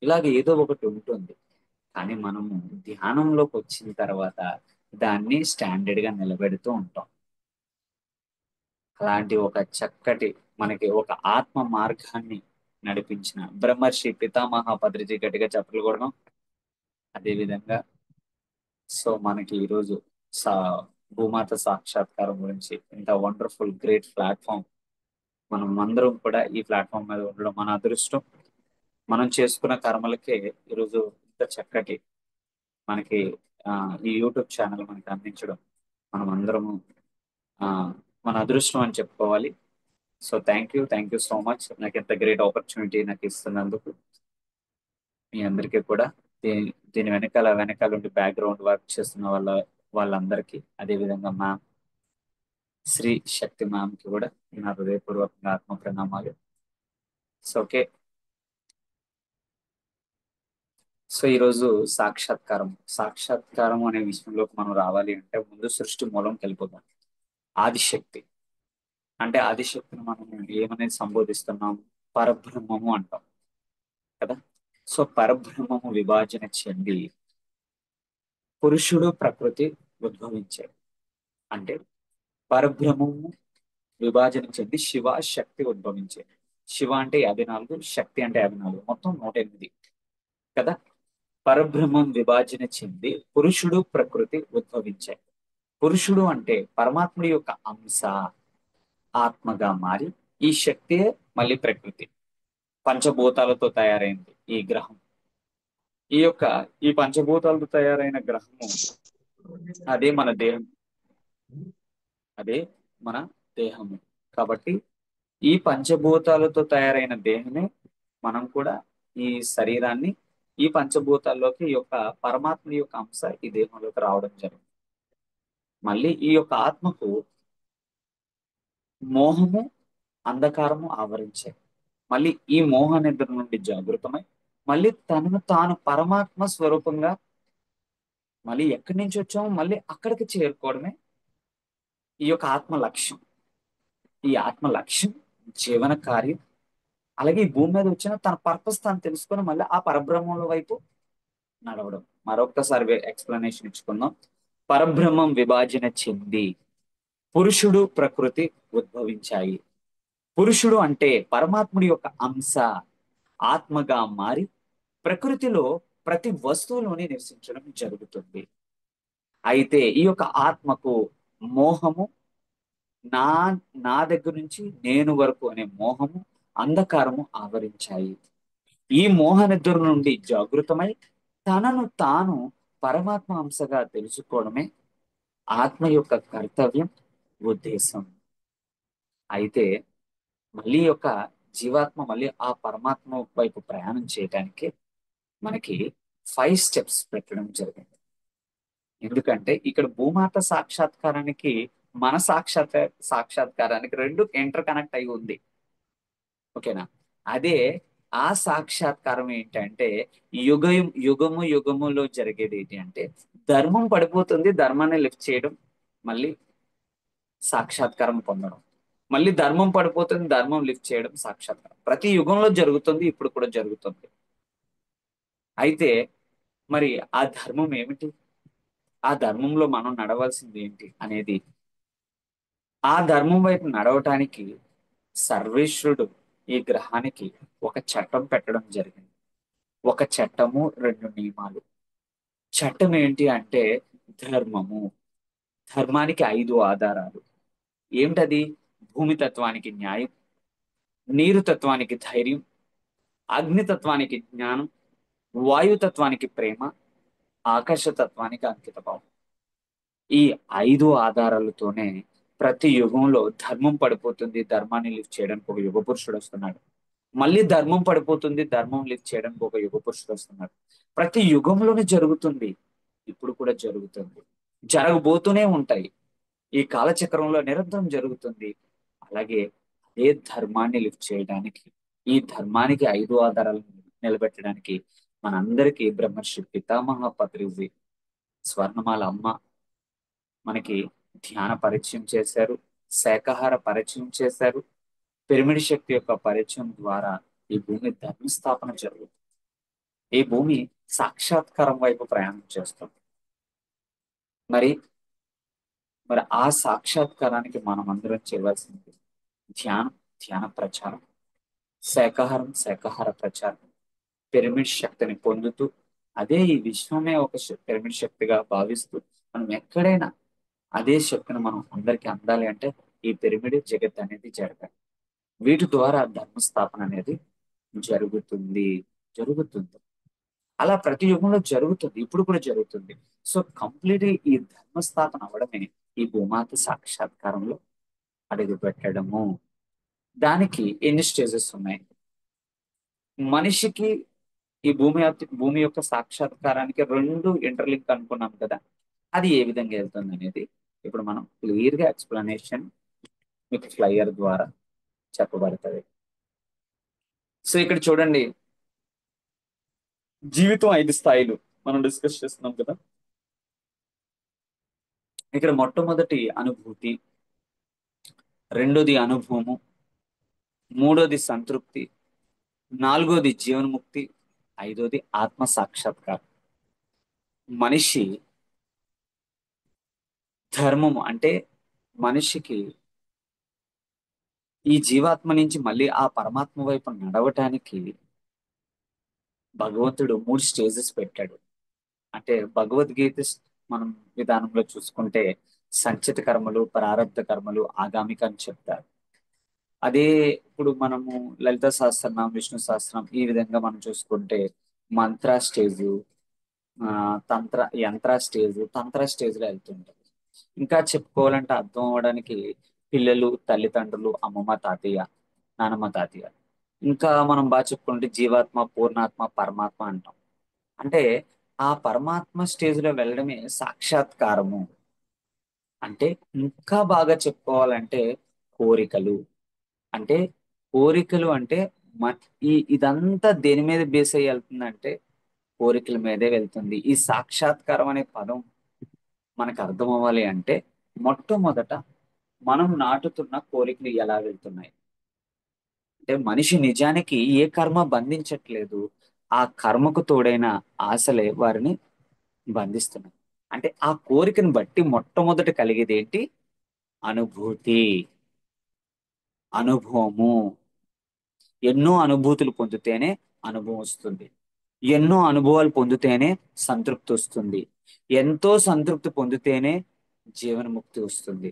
ఇలాగ ఏదో ఒకటి ఉంటుంది. కానీ మనము ధ్యానంలోకి వచ్చిన తర్వాత దాన్ని స్టాండర్డ్ గా నిలబెడుతూ ఉంటాం. అలాంటి ఒక చక్కటి మనకి ఒక ఆత్మ మార్గాన్ని నడిపించిన బ్రహ్మర్షి పితామహ పత్రిజీ గట్టిగా చెప్పలు కూడా. అదే విధంగా సో మనకి ఈరోజు సా భూమాత సాక్షాత్కారం గురించి ఇంత వండర్ఫుల్ గ్రేట్ ప్లాట్ఫామ్, మనం అందరం కూడా ఈ ప్లాట్ఫామ్ మీద ఉండడం మన అదృష్టం. మనం చేసుకున్న కర్మలకే ఈరోజు ఇంత చక్కటి మనకి ఆ, ఈ యూట్యూబ్ ఛానల్ మనకి అందించడం మనం అందరము ఆ, మన అదృష్టం అని చెప్పుకోవాలి. So thank you so much, నాకు ఎంత గ్రేట్ ఆపర్చునిటీ నాకు ఇస్తున్నందుకు. మీ అందరికీ కూడా దీని వెనకాల వెనకాల ఉండి బ్యాక్గ్రౌండ్ వర్క్ చేస్తున్న వాళ్ళందరికీ, అదేవిధంగా మ్యామ్ శ్రీ శక్తి మ్యామ్ కి కూడా నా హృదయపూర్వకంగా ఆత్మ ప్రణామాలు. సో ఓకే, సో ఈరోజు సాక్షాత్కారం అనే విషయంలోకి మనం రావాలి అంటే ముందు సృష్టి మూలంకి వెళ్ళిపోతాం. ఆదిశక్తి అంటే ఆదిశక్తిని మనం ఏమనేది సంబోధిస్తున్నాం, పరబ్రహ్మము అంటాం కదా. సో పరబ్రహ్మము విభజన చెంది పురుషుడు ప్రకృతి ఉద్భవించాడు. అంటే పరబ్రహ్మము విభజన చెంది శివ శక్తి ఉద్భవించాడు. శివ అంటే 54, శక్తి అంటే 54, మొత్తం 108 కదా. పరబ్రహ్మం విభజన చెంది పురుషుడు ప్రకృతి ఉద్భవించాయి. పురుషుడు అంటే పరమాత్ముడి యొక్క అంశ, ఆత్మగా మారి ఈ శక్తియే మళ్ళీ ప్రకృతి, పంచభూతాలతో తయారైంది ఈ గ్రహం. ఈ పంచభూతాలతో తయారైన గ్రహము అదే మన దేహం, అదే మన దేహము. కాబట్టి ఈ పంచభూతాలతో తయారైన దేహమే మనం కూడా ఈ శరీరాన్ని ఈ పంచభూతాల్లోకి ఈ యొక్క పరమాత్మ యొక్క అంశ ఈ దేహంలోకి రావడం జరిగింది. మళ్ళీ ఈ యొక్క ఆత్మకు మోహము అంధకారము ఆవరించాయి. మళ్ళీ ఈ మోహ నిద్ర నుండి జాగృతమై మళ్ళీ తనను తాను పరమాత్మ స్వరూపంగా మళ్ళీ ఎక్కడి నుంచి వచ్చామో మళ్ళీ అక్కడికి చేరుకోవడమే ఈ యొక్క ఆత్మ లక్ష్యం. ఈ ఆత్మ లక్ష్యం, జీవన కార్యం, అలాగే ఈ భూమి మీద వచ్చిన తన పర్పస్ తాను తెలుసుకొని మళ్ళీ ఆ పరబ్రహ్మల వైపు నడవడం. మరొక్కసారి ఎక్స్ప్లెనేషన్ ఇచ్చుకుందాం. పరబ్రహ్మం విభజన చెంది పురుషుడు ప్రకృతి ఉద్భవించాయి. పురుషుడు అంటే పరమాత్ముడి యొక్క అంశ, ఆత్మగా మారి ప్రకృతిలో ప్రతి వస్తువులోని నివసించడం జరుగుతుంది. అయితే ఈ యొక్క ఆత్మకు మోహము, నా నా దగ్గర నుంచి నేను వరకు అనే మోహము, అంధకారము ఆవరించాయి. ఈ మోహనిద్ర నుండి జాగృతమై తనను తాను పరమాత్మ అంశగా తెలుసుకోవడమే ఆత్మ యొక్క కర్తవ్యం, ఉద్దేశం. అయితే మళ్ళీ యొక్క జీవాత్మ మళ్ళీ ఆ పరమాత్మ వైపు ప్రయాణం చేయడానికి మనకి 5 స్టెప్స్ పెట్టడం జరిగింది. ఎందుకంటే ఇక్కడ భూమాత సాక్షాత్కారానికి మన సాక్షాత్కారానికి రెండు ఇంటర్ కనెక్ట్ అయి ఉంది. ఓకేనా? అదే ఆ సాక్షాత్కారం ఏంటంటే యుగ యుగములో జరిగేది ఏంటి అంటే ధర్మం పడిపోతుంది, ధర్మాన్ని లిఫ్ట్ చేయడం, మళ్ళీ సాక్షాత్కారం పొందడం. మళ్ళీ ధర్మం పడిపోతుంది, ధర్మం లిఫ్ట్ చేయడం, సాక్షాత్కారం. ప్రతి యుగంలో జరుగుతుంది, ఇప్పుడు కూడా జరుగుతుంది. అయితే మరి ఆ ధర్మం ఏమిటి, ఆ ధర్మంలో మనం నడవలసింది ఏంటి అనేది, ఆ ధర్మం వైపు నడవటానికి సర్వేశ్వరుడు ఈ గ్రహానికి ఒక చట్టం పెట్టడం జరిగింది. ఒక చట్టము, 2 నియమాలు. చట్టం ఏంటి అంటే ధర్మము. ధర్మానికి 5 ఆధారాలు. ఏమిటది? భూమి తత్వానికి న్యాయం, నీరు తత్వానికి ధైర్యం, అగ్నితత్వానికి జ్ఞానం, వాయుతత్వానికి ప్రేమ, ఆకాశతత్వానికి అంకితభావం. ఈ 5 ఆధారాలతోనే ప్రతి యుగంలో ధర్మం పడిపోతుంది, ధర్మాన్ని లిఫ్ట్ చేయడానికి ఒక యుగ పురుషుడు వస్తున్నాడు. మళ్ళీ ధర్మం పడిపోతుంది, ధర్మం లిఫ్ట్ చేయడానికి ఒక యుగ పురుషుడు వస్తున్నాడు. ప్రతి యుగంలోనే జరుగుతుంది, ఇప్పుడు కూడా జరుగుతుంది, జరగబోతూనే ఉంటాయి. ఈ కాలచక్రంలో నిరంతరం జరుగుతుంది. అలాగే అదే ధర్మాన్ని లిఫ్ట్ చేయడానికి, ఈ ధర్మానికి 5 ఆధారాలను నిలబెట్టడానికి మనందరికీ బ్రహ్మర్షి పితామహ పత్రిజీ స్వర్ణమాల అమ్మ మనకి ధ్యాన పరిచయం చేశారు, శాకాహార పరిచయం చేశారు. పిరమిడ్ శక్తి యొక్క పరిచయం ద్వారా ఈ భూమి ధర్మస్థాపన జరుగుతుంది. ఈ భూమి సాక్షాత్కారం వైపు ప్రయాణం చేస్తుంది. మరి మరి ఆ సాక్షాత్కారానికి మనం అందరం చేయవలసింది ధ్యానం, ధ్యాన ప్రచారం, శాకాహార ప్రచారం, పిరమిడ్ శక్తిని పొందుతూ అదే ఈ విశ్వమే ఒక పిరమిడ్ శక్తిగా భావిస్తూ మనం ఎక్కడైనా అదే శక్తిని మనం అందరికీ అందాలి అంటే ఈ పిరమిడ్ జగత్ అనేది జరగాలి. వీటి ద్వారా ధర్మస్థాపన అనేది జరుగుతుంది జరుగుతుంది అలా ప్రతి యుగంలో జరుగుతుంది, ఇప్పుడు కూడా జరుగుతుంది. సో కంప్లీట్ ఈ ధర్మస్థాపన అవ్వడమే ఈ భూమాత సాక్షాత్కారంలో అడుగు పెట్టడము. దానికి ఎన్ని స్టేజెస్ ఉన్నాయి? మనిషికి ఈ భూమి యొక్క సాక్షాత్కారానికి 2 ఇంటర్లింక్ అనుకున్నాం కదా, అది ఏ విధంగా వెళ్తుంది అనేది ఇప్పుడు మనం క్లియర్ గా ఎక్స్ప్లెనేషన్ మీకు ఫ్లైయర్ ద్వారా చెప్పబడుతుంది. సో ఇక్కడ చూడండి, జీవితం 5 స్థాయిలు మనం డిస్కస్ చేస్తున్నాం కదా. ఇక్కడ మొట్టమొదటి అనుభూతి, రెండోది అనుభవము, మూడోది సంతృప్తి, నాలుగోది జీవన్ముక్తి, ఐదోది ఆత్మ సాక్షాత్కారం. మనిషి ధర్మము అంటే మనిషికి ఈ జీవాత్మ నుంచి మళ్ళీ ఆ పరమాత్మ వైపు నడవటానికి భగవంతుడు 3 స్టేజెస్ పెట్టాడు. అంటే భగవద్గీత మనం విధానంలో చూసుకుంటే సంచిత కర్మలు, ప్రారంధ కర్మలు, ఆగామిక అని చెప్తారు. అదే ఇప్పుడు మనము లలిత సహస్రనామం, విష్ణు సహస్రం ఈ విధంగా మనం చూసుకుంటే మంత్ర స్టేజు, తంత్ర స్టేజ్ లో వెళ్తుంటారు. ఇంకా చెప్పుకోవాలంటే అర్థం అవ్వడానికి పిల్లలు, తల్లిదండ్రులు, అమ్మమ్మ, తాతయ్య, నానమ్మ, తాతయ్య. ఇంకా మనం బాగా చెప్పుకుంటే జీవాత్మ, పూర్ణాత్మ, పరమాత్మ అంటాం. అంటే ఆ పరమాత్మ స్టేజ్ లో వెళ్ళడమే సాక్షాత్కారము. అంటే ఇంకా బాగా చెప్పుకోవాలంటే కోరికలు. అంటే కోరికలు అంటే ఇదంతా దేని మీద బేస్ అయ్యి వెళ్తుందంటే కోరికల మీదే వెళ్తుంది. ఈ సాక్షాత్కారం అనే పదం మనకు అర్థం అవ్వాలి అంటే మొట్టమొదట మనం నాటుతున్న కోరికలు ఎలా వెళ్తున్నాయి అంటే మనిషి నిజానికి ఏ కర్మ బంధించట్లేదు, ఆ కర్మకు తోడైన ఆశలే వారిని బంధిస్తున్నాయి. అంటే ఆ కోరికను బట్టి మొట్టమొదట కలిగేది ఏంటి? అనుభూతి, అనుభవము. ఎన్నో అనుభూతులు పొందితేనే అనుభవం వస్తుంది. ఎన్నో అనుభవాలు పొందితేనే సంతృప్తి వస్తుంది. ఎంతో సంతృప్తి పొందితేనే జీవన్ముక్తి వస్తుంది.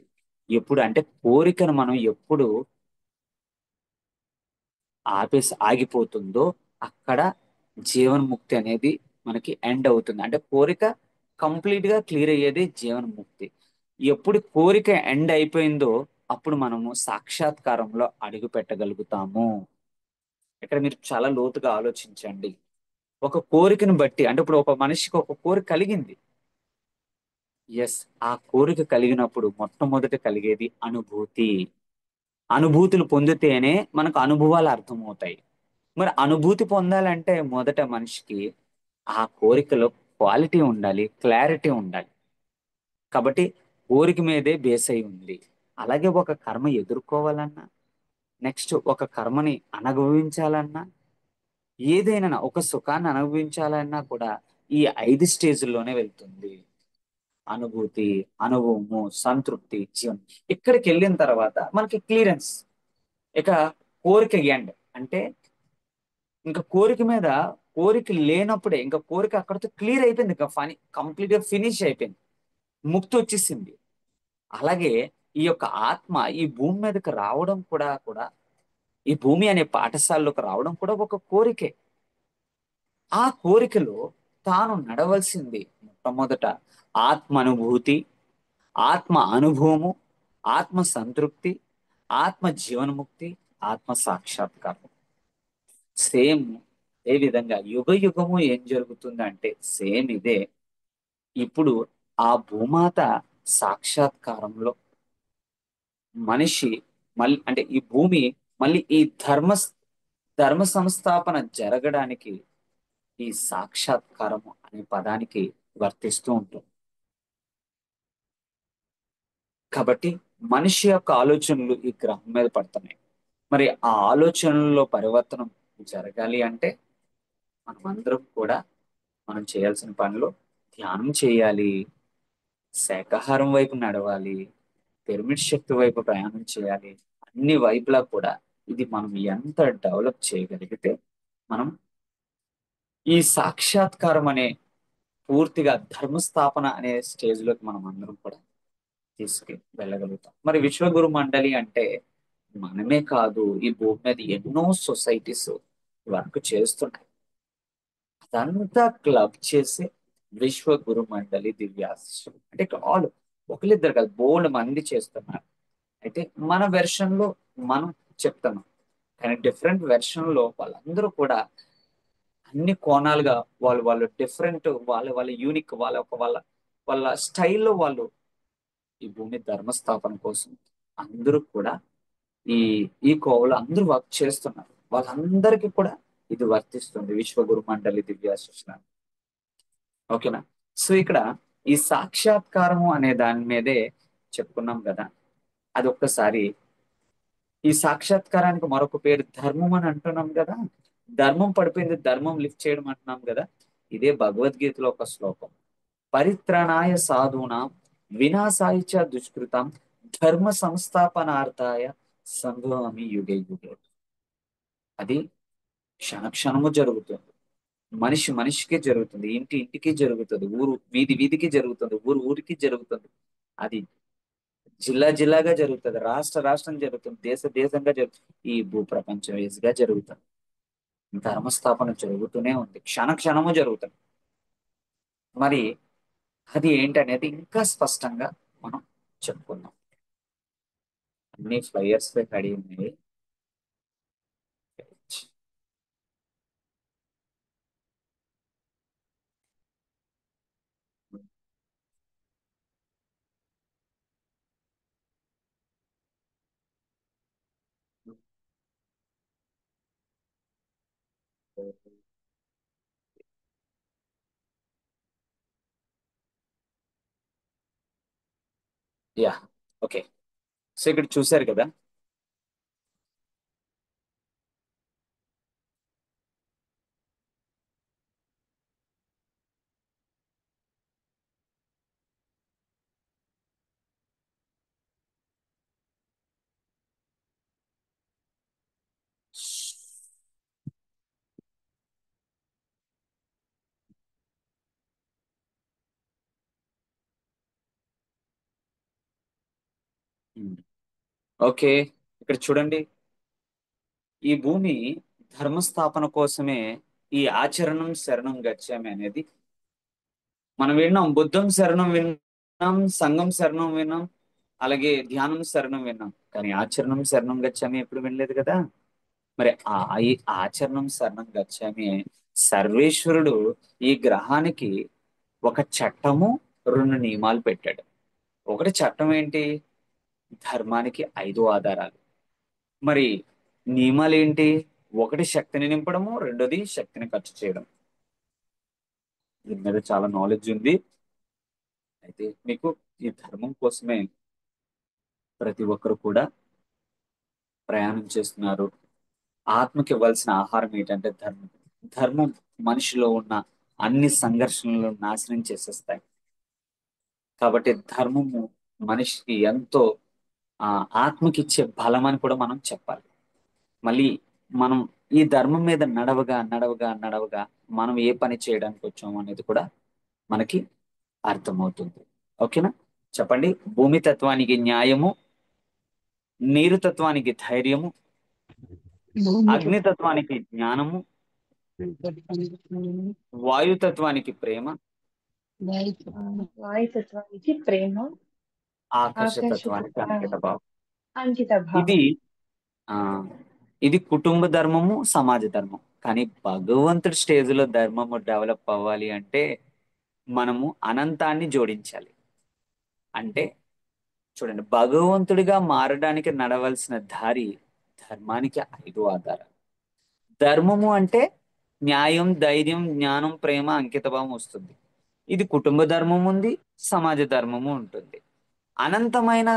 ఎప్పుడు అంటే కోరికను మనం ఎప్పుడు ఆగిపోతుందో అక్కడ జీవన్ముక్తి అనేది మనకి ఎండ్ అవుతుంది. అంటే కోరిక కంప్లీట్ గా క్లియర్ అయ్యేది జీవన్ముక్తి. ఎప్పుడు కోరిక ఎండ్ అయిపోయిందో అప్పుడు మనము సాక్షాత్కారంలో అడుగు పెట్టగలుగుతాము. ఇక్కడ మీరు చాలా లోతుగా ఆలోచించండి. ఒక కోరికను బట్టి అంటే ఇప్పుడు ఒక మనిషికి ఒక కోరిక కలిగింది. ఎస్, ఆ కోరిక కలిగినప్పుడు మొట్టమొదట కలిగేది అనుభూతి. అనుభూతులు పొందితేనే మనకు అనుభవాలు అర్థమవుతాయి. మరి అనుభూతి పొందాలంటే మొదట మనిషికి ఆ కోరికలో క్వాలిటీ ఉండాలి, క్లారిటీ ఉండాలి. కాబట్టి కోరిక మీదే బేస్ అయి ఉంది. అలాగే ఒక కర్మ ఎదుర్కోవాలన్నా, నెక్స్ట్ ఒక కర్మని అనుభవించాలన్నా, ఏదైనా ఒక సుఖాన్ని అనుభవించాలన్నా కూడా ఈ 5 స్టేజ్ల్లోనే వెళ్తుంది. అనుభూతి, అనుభవము, సంతృప్తి, జీవనం. ఇక్కడికి వెళ్ళిన తర్వాత మనకి క్లియరెన్స్. ఇక కోరిక ఎండ్ అంటే ఇంకా కోరిక మీద కోరిక లేనప్పుడే ఇంకా కోరిక అక్కడితో క్లియర్ అయిపోయింది. ఇంకా కంప్లీట్ గా ఫినిష్ అయిపోయింది. ముక్తి వచ్చేసింది. అలాగే ఈ యొక్క ఆత్మ ఈ భూమి మీదకి రావడం కూడా ఈ భూమి అనే పాఠశాలలోకి రావడం కూడా ఒక కోరికే. ఆ కోరికలో తాను నడవలసింది మొట్టమొదట ఆత్మ అనుభూతి, ఆత్మ అనుభవము, ఆత్మ సంతృప్తి, ఆత్మ జీవన్ముక్తి, ఆత్మ సాక్షాత్కారం. సేమ్ ఏ విధంగా యుగ యుగము ఏం జరుగుతుందంటే సేమ్ ఇదే. ఇప్పుడు ఆ భూమాత సాక్షాత్కారంలో మనిషి మళ్ళీ అంటే ఈ భూమి మళ్ళీ ఈ ధర్మ సంస్థాపన జరగడానికి ఈ సాక్షాత్కారము అనే పదానికి వర్తిస్తూ ఉంటుంది. కాబట్టి మనిషి యొక్క ఆలోచనలు ఈ గ్రహం మీద పడుతున్నాయి. మరి ఆ ఆలోచనల్లో పరివర్తనం జరగాలి అంటే మనమందరం కూడా మనం చేయాల్సిన పనులు ధ్యానం చేయాలి, శాకాహారం వైపు నడవాలి, పిరమిడ్ శక్తి వైపు ప్రయాణం చేయాలి. అన్ని వైపులా కూడా ఇది మనం ఎంత డెవలప్ చేయగలిగితే మనం ఈ సాక్షాత్కారం అనే పూర్తిగా ధర్మస్థాపన అనే స్టేజ్ లోకి మనం అందరం కూడా తీసుకు వెళ్ళగలుగుతాం. మరి విశ్వగురు మండలి అంటే మనమే కాదు, ఈ భూమి మీద ఎన్నో సొసైటీస్ వర్క్ చేస్తున్నాయి. అదంతా క్లబ్ చేసి విశ్వగురు మండలి దివ్యాశిష్యులు అంటే ఆల్ ఒకరిద్దరు కాదు, బోల్డ్ మంది చేస్తున్నారు. అయితే మన వెర్షన్ లో మనం చెప్తున్నాం, కానీ డిఫరెంట్ వెర్షన్ లో వాళ్ళందరూ కూడా అన్ని కోణాలుగా వాళ్ళు వాళ్ళు డిఫరెంట్, వాళ్ళ వాళ్ళ యూనిక్, వాళ్ళ వాళ్ళ స్టైల్లో వాళ్ళు ఈ భూమి ధర్మస్థాపన కోసం అందరూ కూడా ఈ ఈ కోవలో అందరూ వర్క్ చేస్తున్నారు. వాళ్ళందరికీ కూడా ఇది వర్తిస్తుంది విశ్వగురు మండలి దివ్యాశిష్యులు. ఓకేనా? సో ఇక్కడ ఈ సాక్షాత్కారము అనే దాని మీదే చెప్పుకున్నాం కదా. అది ఒక్కసారి ఈ సాక్షాత్కారానికి మరొక పేరు ధర్మం అని అంటున్నాం కదా. ధర్మం పడిపోయింది, ధర్మం లిఫ్ట్ చేయడం అంటున్నాం కదా. ఇదే భగవద్గీతలో ఒక శ్లోకం. పరిత్రాణాయ సాధూనాం వినాశాయ చ దుష్కృతం ధర్మ సంస్థాపనార్థాయ సంభవామి యుగే యుగే. అది క్షణక్షణము జరుగుతుంది. మనిషి మనిషికి జరుగుతుంది, ఇంటి ఇంటికి జరుగుతుంది, ఊరు వీధి వీధికి జరుగుతుంది, ఊరు ఊరికి జరుగుతుంది. అది జిల్లా జిల్లాగా జరుగుతుంది, రాష్ట్ర రాష్ట్రం జరుగుతుంది, దేశ దేశంగా జరుగుతుంది, ఈ భూప్రపంచం వేసిగా జరుగుతుంది. ధర్మస్థాపన జరుగుతూనే ఉంది, క్షణ క్షణము జరుగుతుంది. మరి అది ఏంటనేది ఇంకా స్పష్టంగా మనం చెప్పుకుందాం. అన్ని ఫ్లైయర్స్ రెడీ ఉన్నాయి. Yeah, okay. సో ఇక్కడ చూశారు కదా. ఉమ్. ఓకే, ఇక్కడ చూడండి, ఈ భూమి ధర్మస్థాపన కోసమే ఈ ఆచరణం శరణం గచ్చామి అనేది మనం విన్నాం. బుద్ధం శరణం విన్నాం, సంఘం శరణం విన్నాం, అలాగే ధ్యానం శరణం విన్నాం. కానీ ఆచరణం శరణం గచ్చామి ఎప్పుడు వినలేదు కదా. మరి ఈ ఆచరణం శరణం గచ్చామి సర్వేశ్వరుడు ఈ గ్రహానికి ఒక చట్టము, రెండు నియమాలు పెట్టాడు. ఒకటి చట్టం ఏంటి? ధర్మానికి 5 ఆధారాలు. మరి నియమాలు ఏంటి? ఒకటి శక్తిని నింపడము, రెండోది శక్తిని ఖర్చు చేయడం. దీని మీద చాలా నాలెడ్జ్ ఉంది. అయితే మీకు ఈ ధర్మం కోసమే ప్రతి ఒక్కరు కూడా ప్రయాణం చేస్తున్నారు. ఆత్మకి ఇవ్వాల్సిన ఆహారం ఏంటంటే ధర్మం. ధర్మం మనిషిలో ఉన్న అన్ని సంఘర్షణలను నాశనం చేసేస్తాయి. కాబట్టి ధర్మము మనిషికి ఎంతో ఆ ఆత్మకి ఇచ్చే బలం అని కూడా మనం చెప్పాలి. మళ్ళీ మనం ఈ ధర్మం మీద నడవగా నడవగా నడవగా మనం ఏ పని చేయడానికి వచ్చాము అనేది కూడా మనకి అర్థమవుతుంది. ఓకేనా? చెప్పండి. భూమి తత్వానికి న్యాయము, నీరు తత్వానికి ధైర్యము, భూమి అగ్నితత్వానికి జ్ఞానము, వాయుతత్వానికి ప్రేమ, వాయుతత్వానికి ప్రేమ, ఆకాశతత్వానికి అంకిత భావం. అంకిత భావం. ఇది ఆ ఇది కుటుంబ ధర్మము, సమాజ ధర్మం. కానీ భగవంతుడి స్టేజ్లో ధర్మము డెవలప్ అవ్వాలి అంటే మనము అనంతాన్ని జోడించాలి. అంటే చూడండి, భగవంతుడిగా మారడానికి నడవలసిన దారి ధర్మానికి 5 ఆధారాలు. ధర్మము అంటే న్యాయం, ధైర్యం, జ్ఞానం, ప్రేమ, అంకితభావం వస్తుంది. ఇది కుటుంబ ధర్మం ఉంది, సమాజ ధర్మము ఉంటుంది. అనంతమైన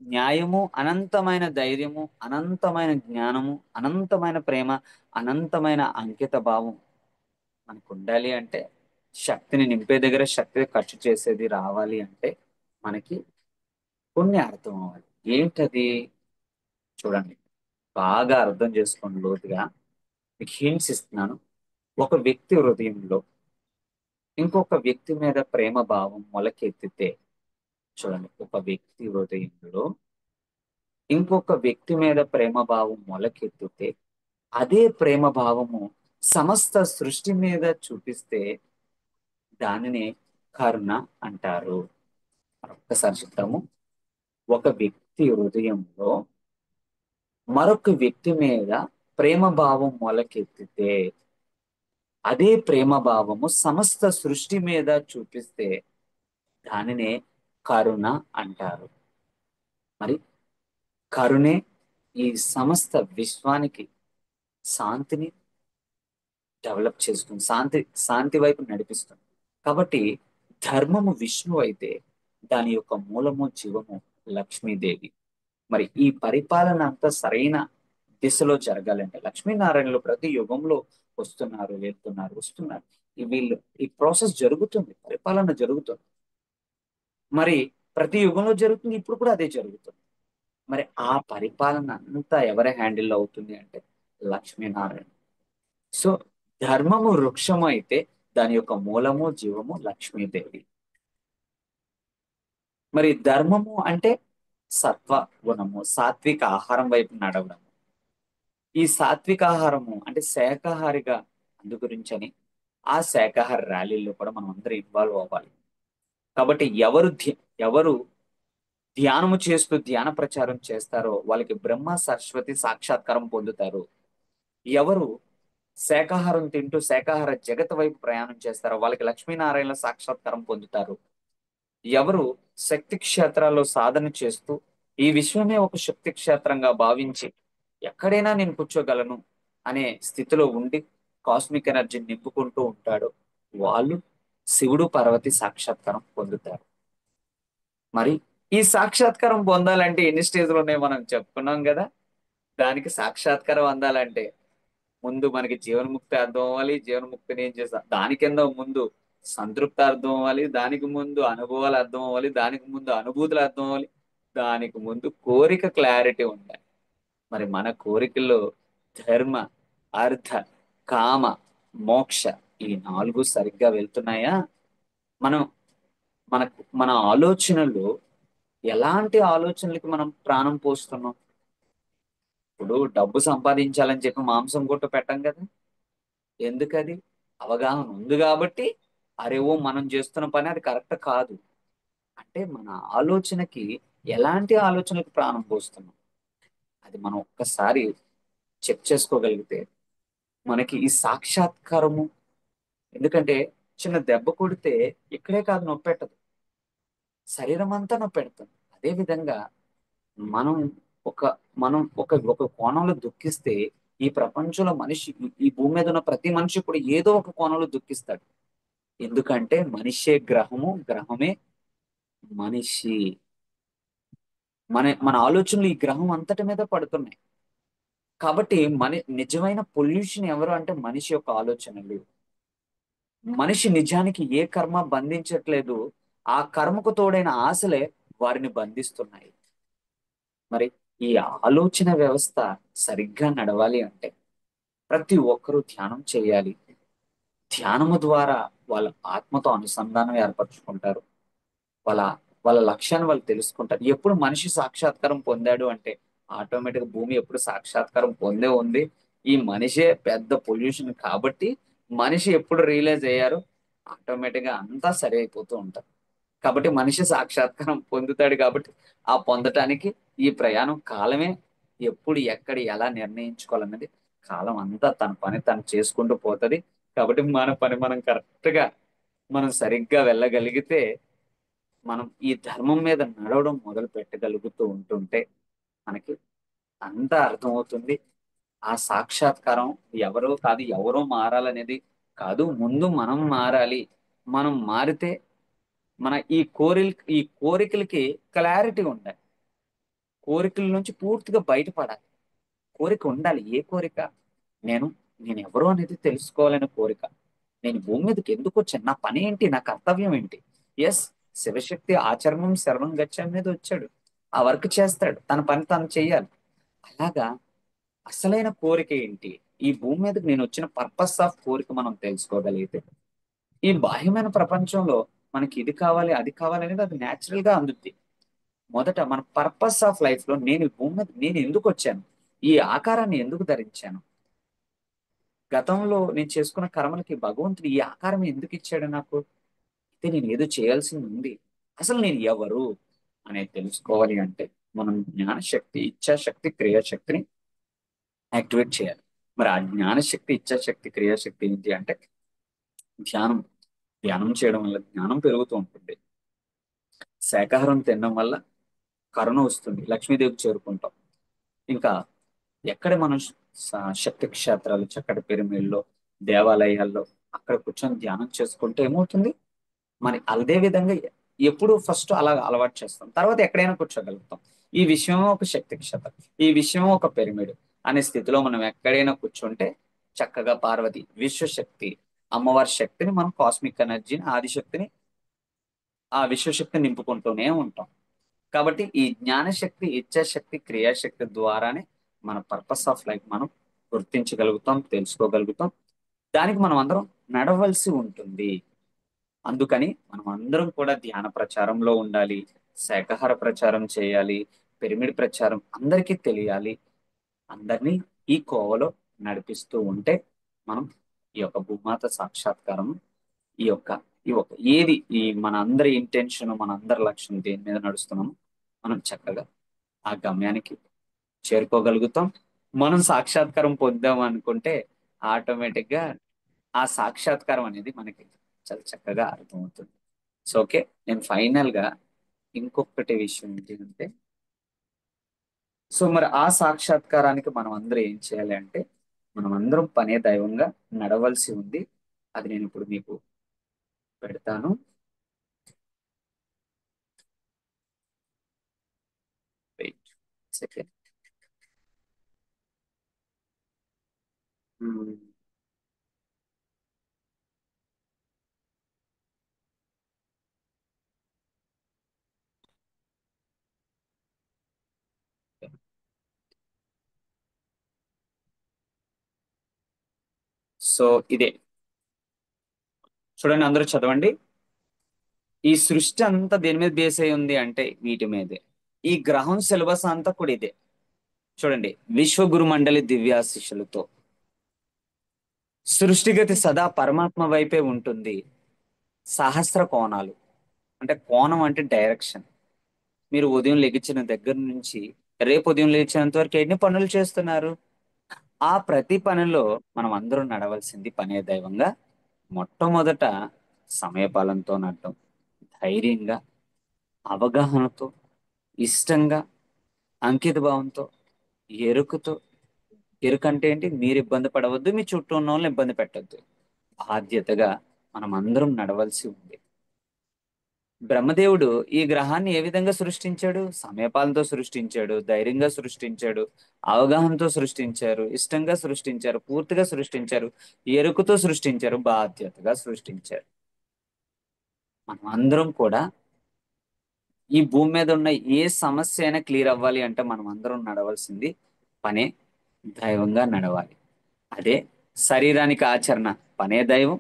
న్యాయము, అనంతమైన ధైర్యము, అనంతమైన జ్ఞానము, అనంతమైన ప్రేమ, అనంతమైన అంకిత భావం మనకు ఉండాలి అంటే, శక్తిని నింపే దగ్గర శక్తి ఖర్చు చేసేది రావాలి అంటే మనకి కొన్ని అర్థం అవ్వాలి. ఏంటది? చూడండి, బాగా అర్థం చేసుకోండి లోతుగా. మీకు హింట్స్ ఇస్తున్నాను. ఒక వ్యక్తి హృదయంలో ఇంకొక వ్యక్తి మీద ప్రేమ భావం మొలకెత్తితే, చూడండి, ఒక వ్యక్తి హృదయంలో ఇంకొక వ్యక్తి మీద ప్రేమ భావం మొలకెత్తితే అదే ప్రేమ భావము సమస్త సృష్టి మీద చూపిస్తే దానినే కరుణ అంటారు. ఒక్కసారి చెప్తాము. ఒక వ్యక్తి హృదయంలో మరొక వ్యక్తి మీద ప్రేమ భావం మొలకెత్తితే అదే ప్రేమ భావము సమస్త సృష్టి మీద చూపిస్తే దానినే కరుణ అంటారు. మరి కరుణే ఈ సమస్త విశ్వానికి శాంతిని డెవలప్ చేస్తుంది, శాంతి వైపు నడిపిస్తుంది. కాబట్టి ధర్మము విష్ణువు అయితే దాని యొక్క మూలము జీవము లక్ష్మీదేవి. మరి ఈ పరిపాలన అంతా సరైన దిశలో జరగాలంటే లక్ష్మీనారాయణలు ప్రతి యుగంలో వస్తున్నారు, వెళ్తున్నారు, వస్తున్నారు. ఈ ప్రాసెస్ జరుగుతుంది, పరిపాలన జరుగుతుంది. మరి ప్రతి యుగంలో జరుగుతుంది, ఇప్పుడు కూడా అదే జరుగుతుంది. మరి ఆ పరిపాలన అంతా ఎవరి హ్యాండిల్లో అవుతుంది అంటే లక్ష్మీనారాయణ. సో ధర్మము వృక్షము అయితే దాని యొక్క మూలము జీవము లక్ష్మీదేవి. మరి ధర్మము అంటే సత్వ గుణము, సాత్విక ఆహారం వైపు నడవడం. ఈ సాత్విక ఆహారము అంటే శాకాహారిగా అందు గురించని ఆ శాకాహార ర్యాలీల్లో కూడా మనం అందరం ఇన్వాల్వ్ అవ్వాలి. కాబట్టి ఎవరు ధ్యానము చేస్తూ ధ్యాన ప్రచారం చేస్తారో వాళ్ళకి బ్రహ్మ సరస్వతి సాక్షాత్కారం పొందుతారు. ఎవరు శాకాహారం తింటూ శాకాహార జగత్ వైపు ప్రయాణం చేస్తారో వాళ్ళకి లక్ష్మీనారాయణ సాక్షాత్కారం పొందుతారు. ఎవరు శక్తి క్షేత్రాల్లో సాధన చేస్తూ ఈ విశ్వమే ఒక శక్తి క్షేత్రంగా భావించి ఎక్కడైనా నేను కూర్చోగలను అనే స్థితిలో ఉండి కాస్మిక్ ఎనర్జీని నింపుకుంటూ ఉంటాడో వాళ్ళు శివుడు పార్వతి సాక్షాత్కారం పొందుతారు. మరి ఈ సాక్షాత్కారం పొందాలంటే ఎన్ని స్టేజ్లు ఉన్నాయి మనం చెప్పుకున్నాం కదా. దానికి సాక్షాత్కారం అందాలంటే ముందు మనకి జీవన్ముక్తి అర్థం అవ్వాలి. జీవన్ముక్తిని ఏం చేస్తా దాని కింద ముందు సంతృప్తి అర్థం అవ్వాలి. దానికి ముందు అనుభవాలు అర్థం అవ్వాలి. దానికి ముందు అనుభూతులు అర్థం అవ్వాలి. దానికి ముందు కోరిక క్లారిటీ ఉండాలి. మరి మన కోరికల్లో ధర్మ, అర్థ, కామ, మోక్ష ఈ 4 సరిగ్గా వెళ్తున్నాయా? మనం మన ఆలోచనలు ఎలాంటి ఆలోచనలకి మనం ప్రాణం పోస్తున్నాం? ఇప్పుడు డబ్బు సంపాదించాలని చెప్పి మాంసం కొట్టు పెట్టం కదా. ఎందుకది? అవగాహన ఉంది కాబట్టి, అరే ఓ మనం చేస్తున్న పని అది కరెక్ట్ కాదు అంటే మన ఆలోచనకి ఎలాంటి ఆలోచనలకు ప్రాణం పోస్తున్నాం అది మనం ఒక్కసారి చెక్ చేసుకోగలిగితే మనకి ఈ సాక్షాత్కారము. ఎందుకంటే చిన్న దెబ్బ కొడితే ఇక్కడే కాదు నొప్పి పెట్టదు, శరీరం అంతా నొప్పి పెడుతుంది. అదే విధంగా మనం ఒక మనం ఒక ఒక కోణంలో దుఃఖిస్తే ఈ ప్రపంచంలో మనిషి ఈ భూమి మీద ఉన్న ప్రతి మనిషి కూడా ఏదో ఒక కోణంలో దుఃఖిస్తాడు. ఎందుకంటే మనిషే గ్రహము, గ్రహమే మనిషి. మన ఆలోచనలు ఈ గ్రహం అంతటి మీద పడుతున్నాయి. కాబట్టి నిజమైన పొల్యూషన్ ఎవరు అంటే మనిషి యొక్క ఆలోచనలు. మనిషి నిజానికి ఏ కర్మ బంధించట్లేదు, ఆ కర్మకు తోడైన ఆశలే వారిని బంధిస్తున్నాయి. మరి ఈ ఆలోచన వ్యవస్థ సరిగ్గా నడవాలి అంటే ప్రతి ఒక్కరూ ధ్యానం చేయాలి. ధ్యానము ద్వారా వాళ్ళ ఆత్మతో అనుసంధానం ఏర్పరచుకుంటారు. వాళ్ళ వాళ్ళ లక్ష్యాన్ని వాళ్ళు తెలుసుకుంటారు. ఎప్పుడు మనిషి సాక్షాత్కారం పొందాడు అంటే ఆటోమేటిక్ భూమి ఎప్పుడు సాక్షాత్కారం పొందే ఉంది. ఈ మనిషే పెద్ద పొల్యూషన్ కాబట్టి మనిషి ఎప్పుడు రియలైజ్ అయ్యారు ఆటోమేటిక్ గా అంతా సరి అయిపోతూ ఉంటారు. కాబట్టి మనిషి సాక్షాత్కారం పొందుతాడు కాబట్టి ఆ పొందటానికి ఈ ప్రయాణం కాలమే ఎప్పుడు ఎక్కడ ఎలా నిర్ణయించుకోవాలన్నది కాలం అంతా తన పని తను చేసుకుంటూ పోతది. కాబట్టి మన పని మనం కరెక్ట్ గా మనం సరిగ్గా వెళ్ళగలిగితే మనం ఈ ధర్మం మీద నడవడం మొదలు పెట్టగలుగుతూ ఉంటుంటే మనకి అంతా అర్థమవుతుంది. ఆ సాక్షాత్కారం ఎవరో కాదు, ఎవరో మారాలనేది కాదు, ముందు మనం మారాలి. మనం మారితే మన ఈ కోరికలకి క్లారిటీ ఉండాలి. కోరికల నుంచి పూర్తిగా బయటపడాలి. కోరిక ఉండాలి. ఏ కోరిక? నేను నేను ఎవరు అనేది తెలుసుకోవాలనే కోరిక. నేను భూమి మీదకి ఎందుకు వచ్చాను, నా పని ఏంటి, నా కర్తవ్యం ఏంటి? ఎస్, శివశక్తి ఆచరణం శరణం గచ్చ మీద వచ్చాడు. ఆ వర్క్ చేస్తాడు, తన పని తను చెయ్యాలి. అలాగా అసలైన కోరిక ఏంటి, ఈ భూమి మీదకి నేను వచ్చిన పర్పస్ ఆఫ్ కోరిక మనం తెలుసుకోగలిగితే ఈ బాహ్యమైన ప్రపంచంలో మనకి ఇది కావాలి అది కావాలి అనేది అది న్యాచురల్ గా అందుద్ది. మొదట మన పర్పస్ ఆఫ్ లైఫ్ లో నేను ఈ భూమి మీద నేను ఎందుకు వచ్చాను, ఈ ఆకారాన్ని ఎందుకు ధరించాను, గతంలో నేను చేసుకున్న కర్మలకి భగవంతుడు ఈ ఆకారం ఎందుకు ఇచ్చాడు నాకు, అయితే నేను ఏదో చేయాల్సింది ఉంది. అసలు నేను ఎవరు అనేది తెలుసుకోవాలి అంటే మనం జ్ఞానశక్తి, ఇచ్ఛాశక్తి, క్రియాశక్తిని యాక్టివేట్ చేయాలి. మరి ఆ జ్ఞానశక్తి, ఇచ్ఛాశక్తి, క్రియాశక్తి ఏంటి అంటే ధ్యానం. ధ్యానం చేయడం వల్ల జ్ఞానం పెరుగుతూ ఉంటుంది. శాకాహారం తినడం వల్ల కరుణ వస్తుంది, లక్ష్మీదేవికి చేరుకుంటాం. ఇంకా ఎక్కడ మనం శక్తి క్షేత్రాలు, చక్కటి పిరమిడ్లో, దేవాలయాల్లో అక్కడ కూర్చొని ధ్యానం చేసుకుంటే ఏమవుతుంది, మరి అదే విధంగా ఎప్పుడు ఫస్ట్ అలా అలవాటు చేస్తాం, తర్వాత ఎక్కడైనా కూర్చోగలుగుతాం. ఈ విషయం ఒక శక్తి క్షేత్రం, ఈ విషయం ఒక పిరమిడ్ అనే స్థితిలో మనం ఎక్కడైనా కూర్చుంటే చక్కగా పార్వతి విశ్వశక్తి అమ్మవారి శక్తిని, మనం కాస్మిక్ ఎనర్జీని, ఆదిశక్తిని, ఆ విశ్వశక్తిని నింపుకుంటూనే ఉంటాం. కాబట్టి ఈ జ్ఞానశక్తి, ఇచ్ఛాశక్తి, క్రియాశక్తి ద్వారానే మన పర్పస్ ఆఫ్ లైఫ్ మనం గుర్తించగలుగుతాం, తెలుసుకోగలుగుతాం. దానికి మనం అందరం నడవలసి ఉంటుంది. అందుకని మనం అందరం కూడా ధ్యాన ప్రచారంలో ఉండాలి, శాకాహార ప్రచారం చేయాలి, పిరమిడ్ ప్రచారం అందరికీ తెలియాలి. అందరినీ ఈ కోవలో నడిపిస్తూ ఉంటే మనం ఈ యొక్క భూమాత సాక్షాత్కారం, ఈ యొక్క ఈ ఒక ఏది ఈ మన అందరి ఇంటెన్షన్, మన అందరి లక్ష్యం దేని మీద నడుస్తున్నామో మనం చక్కగా ఆ గమ్యానికి చేరుకోగలుగుతాం. మనం సాక్షాత్కారం పొందాం అనుకుంటే ఆటోమేటిక్ గా ఆ సాక్షాత్కారం అనేది మనకి చాలా చక్కగా అర్థమవుతుంది. సో ఓకే, నేను ఫైనల్ గా ఇంకొకటి విషయం ఏంటంటే, సో మరి ఆ సాక్షాత్కారానికి మనం అందరం ఏం చేయాలి అంటే మనం అందరం పనే దైవంగా నడవలసి ఉంది. అది నేను ఇప్పుడు మీకు పెడతాను. Wait second. సో ఇదే చూడండి, అందరూ చదవండి. ఈ సృష్టి అంతా దేని మీద బేస్ అయి ఉంది అంటే వీటి మీదే. ఈ గ్రహం సిలబస్ అంతా కూడా ఇదే. చూడండి, విశ్వగురు మండలి దివ్యాశిష్యులతో సృష్టిగతి సదా పరమాత్మ వైపే ఉంటుంది. సహస్ర కోణాలు అంటే కోణం అంటే డైరెక్షన్. మీరు ఉదయం లెగిచిన దగ్గర నుంచి రేపు ఉదయం లేచినంత వరకు ఎన్ని పనులు చేస్తున్నారు? ఆ ప్రతి పనిలో మనం అందరం నడవలసింది పనే దైవంగా. మొట్టమొదట సమయపాలనతో నడటం, ధైర్యంగా, అవగాహనతో, ఇష్టంగా, అంకిత భావంతో, ఎరుకుతో. ఎరుకంటే ఏంటి? మీరు ఇబ్బంది పడవద్దు, మీ చుట్టూ ఉన్న వాళ్ళని ఇబ్బంది పెట్టద్దు. బాధ్యతగా మనం అందరం నడవలసి ఉంది. బ్రహ్మదేవుడు ఈ గ్రహాన్ని ఏ విధంగా సృష్టించాడు? సమయపాలనతో సృష్టించాడు, ధైర్యంగా సృష్టించాడు, అవగాహనతో సృష్టించారు, ఇష్టంగా సృష్టించారు, పూర్తిగా సృష్టించారు, ఎరుకుతో సృష్టించారు, బాధ్యతగా సృష్టించారు. మనం అందరం కూడా ఈ భూమి మీద ఉన్న ఏ సమస్య అయినా క్లియర్ అవ్వాలి అంటే మనం అందరం నడవలసింది పనే దైవంగా నడవాలి. అదే శరీరానికి ఆచరణ పనే దైవం,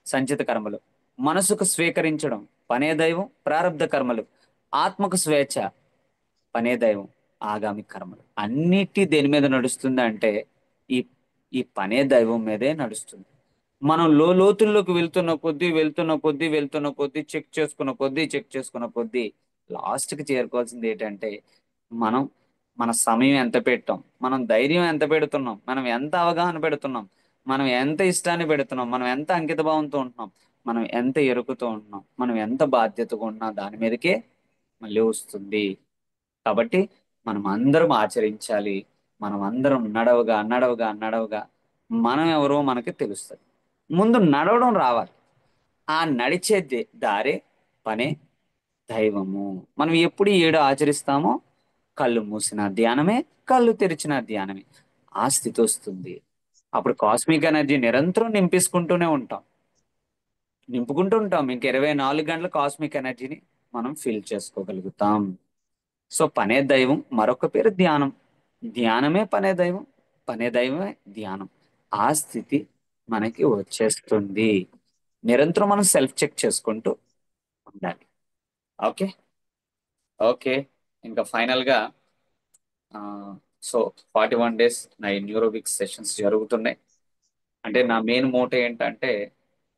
సంచిత కర్మలు. మనసుకు స్వీకరించడం పనే దైవం, ప్రారంధ కర్మలు. ఆత్మకు స్వేచ్ఛ పనే దైవం, ఆగామి కర్మలు. అన్నిటి దేని మీద నడుస్తుంది అంటే ఈ ఈ పనే దైవం మీదే నడుస్తుంది. మనం లోతుల్లోకి వెళ్తున్న కొద్దీ చెక్ చేసుకున్న కొద్దీ లాస్ట్ కి చేరుకోవాల్సింది ఏంటంటే మనం మన సమయం ఎంత పెట్టాం, మనం ధైర్యం ఎంత పెడుతున్నాం, మనం ఎంత అవగాహన పెడుతున్నాం, మనం ఎంత ఇష్టాన్ని పెడుతున్నాం, మనం ఎంత అంకిత భావంతో ఉంటున్నాం, మనం ఎంత ఎరుకుతో ఉంటున్నాం, మనం ఎంత బాధ్యతగా ఉన్నా దాని మీదకే మళ్ళీ వస్తుంది. కాబట్టి మనం అందరం ఆచరించాలి. మనం అందరం నడవగా నడవగా నడవగా మనం ఎవరో మనకి తెలుస్తుంది. ముందు నడవడం రావాలి. ఆ నడిచే దారే పనే దైవము. మనం ఎప్పుడు ఈ ఏడు ఆచరిస్తామో కళ్ళు మూసిన ధ్యానమే, కళ్ళు తెరిచిన ధ్యానమే. ఆ స్థితి వస్తుంది. అప్పుడు కాస్మిక్ ఎనర్జీ నిరంతరం నింపుకుంటూ ఉంటాం. ఇంక 24 గంటల కాస్మిక్ ఎనర్జీని మనం ఫిల్ చేసుకోగలుగుతాం. సో పనే దైవం, మరొక పేరు ధ్యానం. ధ్యానమే పనే దైవం, పనే దైవమే ధ్యానం. ఆ స్థితి మనకి వచ్చేస్తుంది. నిరంతరం మనం సెల్ఫ్ చెక్ చేసుకుంటూ ఉండాలి. ఓకే. ఓకే. ఇంకా ఫైనల్ గా సో 41 days నా న్యూరోబిక్స్ సెషన్స్ జరుగుతున్నాయి. అంటే నా మెయిన్ మోటో ఏంటంటే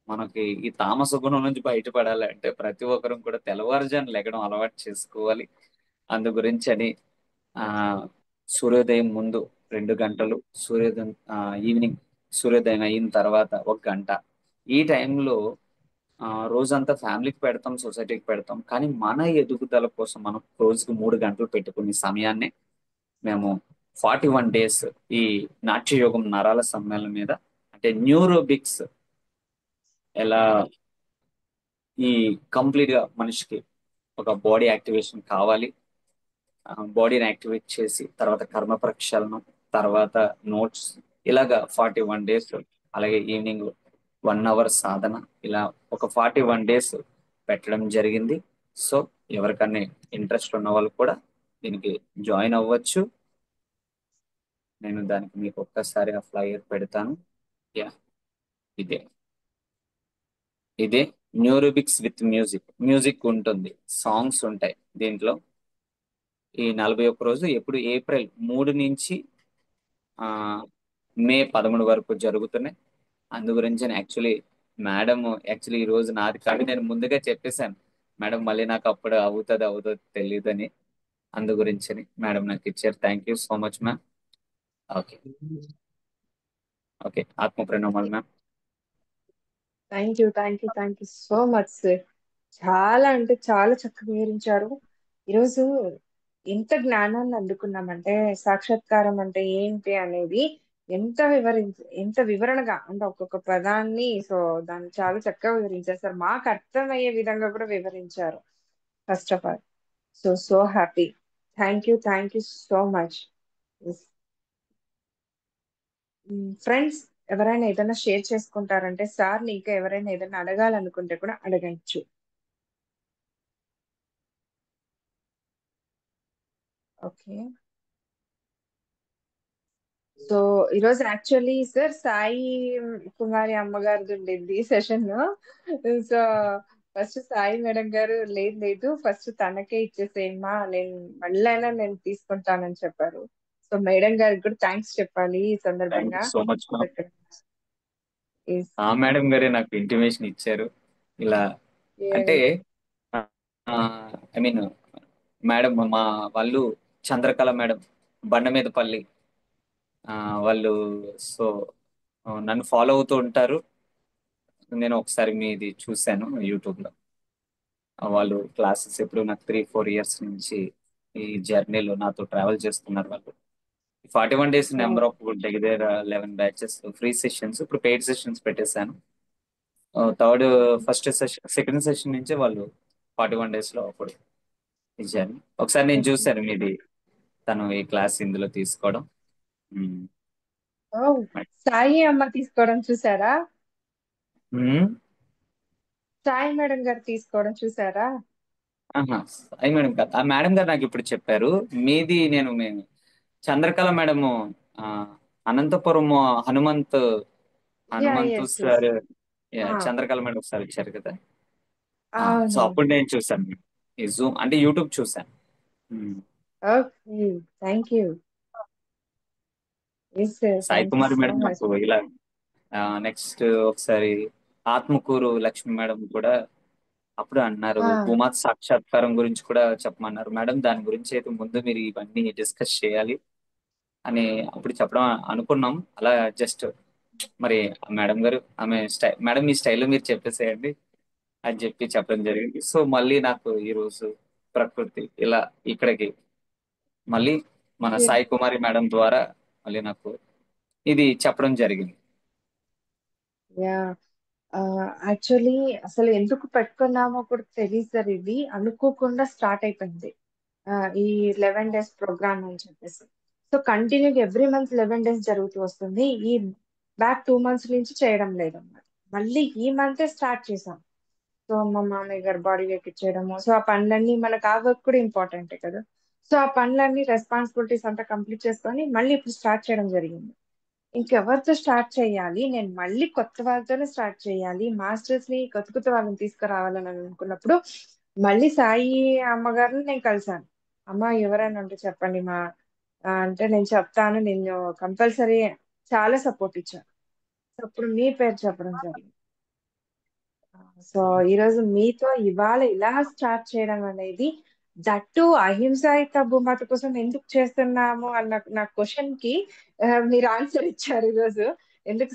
మనకి ఈ తామస గుణం నుంచి బయటపడాలి అంటే ప్రతి ఒక్కరం కూడా తెల్లవారుజాము లెగడం అలవాటు చేసుకోవాలి. అందు గురించి అని ఆ సూర్యోదయం ముందు 2 గంటలు, సూర్యోదయం ఈవినింగ్ సూర్యోదయం అయిన తర్వాత 1 గంట, ఈ టైంలో రోజంతా ఫ్యామిలీకి పెడతాం, సొసైటీకి పెడతాం. కానీ మన ఎదుగుదల కోసం మనం రోజుకి 3 గంటలు పెట్టుకునే సమయాన్ని మేము 41 days ఈ నాట్యయోగం నరాల సమ్మేళనం మీద, అంటే న్యూరోబిక్స్ ఎలా ఈ కంప్లీట్ గా మనిషికి ఒక బాడీ యాక్టివేషన్ కావాలి, బాడీని యాక్టివేట్ చేసి తర్వాత కర్మ ప్రక్షాళనం, తర్వాత నోట్స్, ఇలాగా 41 days. అలాగే ఈవినింగ్ 1 hour సాధన, ఇలా ఒక 41 days పెట్టడం జరిగింది. సో ఎవరికన్నా ఇంట్రెస్ట్ ఉన్న వాళ్ళు కూడా దీనికి జాయిన్ అవ్వచ్చు. నేను దానికి మీకు ఒక్కసారి ఆ ఫ్లైయర్ పెడతాను. యా, ఇదే ఇదే న్యూరోబిక్స్ విత్ మ్యూజిక్. మ్యూజిక్ ఉంటుంది, సాంగ్స్ ఉంటాయి దీంట్లో. ఈ 41 రోజు ఎప్పుడు ఏప్రిల్ 3 నుంచి ఆ మే 11 వరకు జరుగుతున్నాయి. అందు గురించి మేడం యాక్చువల్లీ ఈ రోజు నాది కాదు, నేను ముందుగా చెప్పేశాను మేడం, మళ్ళీ నాకు అప్పుడు అవుతుందో తెలియదని. అందు గురించి మేడం నాకు ఇచ్చారు. Thank you so much ma'am. Okay. Okay, ఆత్మ ప్రణామాలు ma'am. Thank you so much sir. చాలా అంటే చాలా చక్కగా వివరించారు. ఈరోజు ఎంత జ్ఞానాన్ని అందుకున్నామంటే సాక్షాత్కారం అంటే ఏంటి అనేది ఎంత వివరణగా అంటే ఒక్కొక్క పదాన్ని దాన్ని చాలా చక్కగా వివరించారు సార్. మాకు అర్థమయ్యే విధంగా కూడా వివరించారు. First of all so happy. Thank you so much friends. ఎవరైనా ఏదైనా షేర్ చేసుకుంటారంటే సార్ని ఇంకా ఎవరైనా ఏదైనా అడగాలనుకుంటే కూడా అడగచ్చు. ఓకే. సో ఈరోజు యాక్చువల్లీ సార్ సాయి కుమారి అమ్మగారిది ఉండింది session. So first Sai madam గారు లేదు లేదు ఫస్ట్ తనకే ఇచ్చేసేయమ్మా, నేను మళ్ళైనా నేను తీసుకుంటానని చెప్పారు. సో మేడం గారికి కూడా థ్యాంక్స్ చెప్పాలి ఈ థ్యాంక్ సందర్భంగా. You so much so ma'am. ఇక్కడ is- ఆ మేడం గారే నాకు ఇంటిమేషన్ ఇచ్చారు ఇలా. అంటే yes. ఐ మీన్ మేడం మా వాళ్ళు చంద్రకళ మేడం బండమీదపల్లి, ఆ, వాళ్ళు సో నన్ను ఫాలో అవుతూ ఉంటారు. నేను ఒకసారి మీది చూశాను యూట్యూబ్ లో. వాళ్ళు క్లాసెస్ ఎప్పుడు నాకు 3-4 ఇయర్స్ నుంచి ఈ జర్నీలో నాతో ట్రావెల్ చేస్తున్నారు వాళ్ళు. 41 days Oh, నెంబర్ ఆఫ్ దగ్గర 11 బ్యాచెస్ ఫ్రీ సెషన్స్, ఇప్పుడు పెయిడ్ సెషన్స్ పెట్టేశాను. Third first session second session నుంచి వాళ్ళు 41 days లో అప్పుడు ఇచ్చారు. ఒకసారి నేను okay. చూశాను మీది, తను ఈ క్లాస్ ఇందులో తీసుకోవడం. ఉమ్. Oh, సాయి అమ్మ తీసుకోవడం చూసారా? ఉమ్. సాయి మేడం గారు తీసుకోవడం చూసారా? ఆహా, అయ్యి మేడం కాదు, ఆ మేడం గారు నాకు ఇప్పుడు చెప్పారు. మీది మేము చంద్రకళ మేడము, ఆ, Anantapuram Hanumanth yeah Hanumanthu yes yes. Sir, Chandrakala madam ఒకసారి ఇచ్చారు కదా. సో అవును. అప్పుడు నేను చూసాను ఈ జూమ్ అంటే యూట్యూబ్ చూసాను. Um. Okay, thank you. Yes sir, Sai thank you Kumari so madam much. నాకు ఇలా, నెక్స్ట్ ఒకసారి ఆత్మకూరు లక్ష్మి మేడం కూడా అప్పుడు అన్నారు భూమాత సాక్షాత్కారం గురించి కూడా చెప్పమన్నారు మేడం. దాని గురించి అయితే ముందు మీరు ఇవన్నీ డిస్కస్ చేయాలి అని అప్పుడు చెప్పడం అనుకున్నాం. అలా జస్ట్ మరి మేడం గారు ఆమె మేడం మీ స్టైల్లో మీరు చెప్పేసేయండి అని చెప్పి చెప్పడం జరిగింది. సో మళ్ళీ నాకు ఈ రోజు ప్రకృతి ఇలా ఇక్కడికి మళ్ళీ మన సాయి కుమారి మేడం ద్వారా మళ్ళీ నాకు ఇది చెప్పడం జరిగింది. యా, యాక్చువల్లీ అసలు ఎందుకు పెట్టుకున్నామో కూడా తెలియదు సార్. ఇది అనుకోకుండా స్టార్ట్ అయిపోయింది. ఈ 11 days ప్రోగ్రామ్ అని చెప్పేసి. సో కంటిన్యూగా ఎవ్రీ మంత్ 11 days జరుగుతూ వస్తుంది. ఈ బ్యాక్ 2 months నుంచి చేయడం లేదన్నమాట. మళ్ళీ ఈ మంతే స్టార్ట్ చేసాం. సో మా మామయ్య గారు బాడీ వెయిట్ ఇచ్చేయడము, సో ఆ పనులన్నీ మనకు ఆ వర్క్ కూడా ఇంపార్టెంటే కదా. సో ఆ పనులన్నీ రెస్పాన్సిబిలిటీస్ అంతా కంప్లీట్ చేసుకొని మళ్ళీ ఇప్పుడు స్టార్ట్ చేయడం జరిగింది. ఇంకెవరితో స్టార్ట్ చేయాలి, నేను మళ్ళీ కొత్త వాళ్ళతోనే స్టార్ట్ చేయాలి, మాస్టర్స్ ని కొత్త కొత్త వాళ్ళని తీసుకురావాలని అనుకున్నప్పుడు మళ్ళీ సాయి అమ్మగారిని నేను కలిశాను. అమ్మ ఎవరైనా ఉంటే చెప్పండి మా, అంటే నేను చెప్తాను, నేను కంపల్సరీ, చాలా సపోర్ట్ ఇచ్చాను. సో అప్పుడు మీ పేరు చెప్పడం జరిగింది. సో ఈరోజు మీతో ఇవాళ ఇలా స్టార్ట్ చేయడం అనేది, దట్టు అహింసాయుత భూమాత కోసం ఎందుకు చేస్తున్నాము అన్న నా క్వశ్చన్ కి మీరు ఆన్సర్ ఇచ్చారు ఈరోజు. ఎందుకు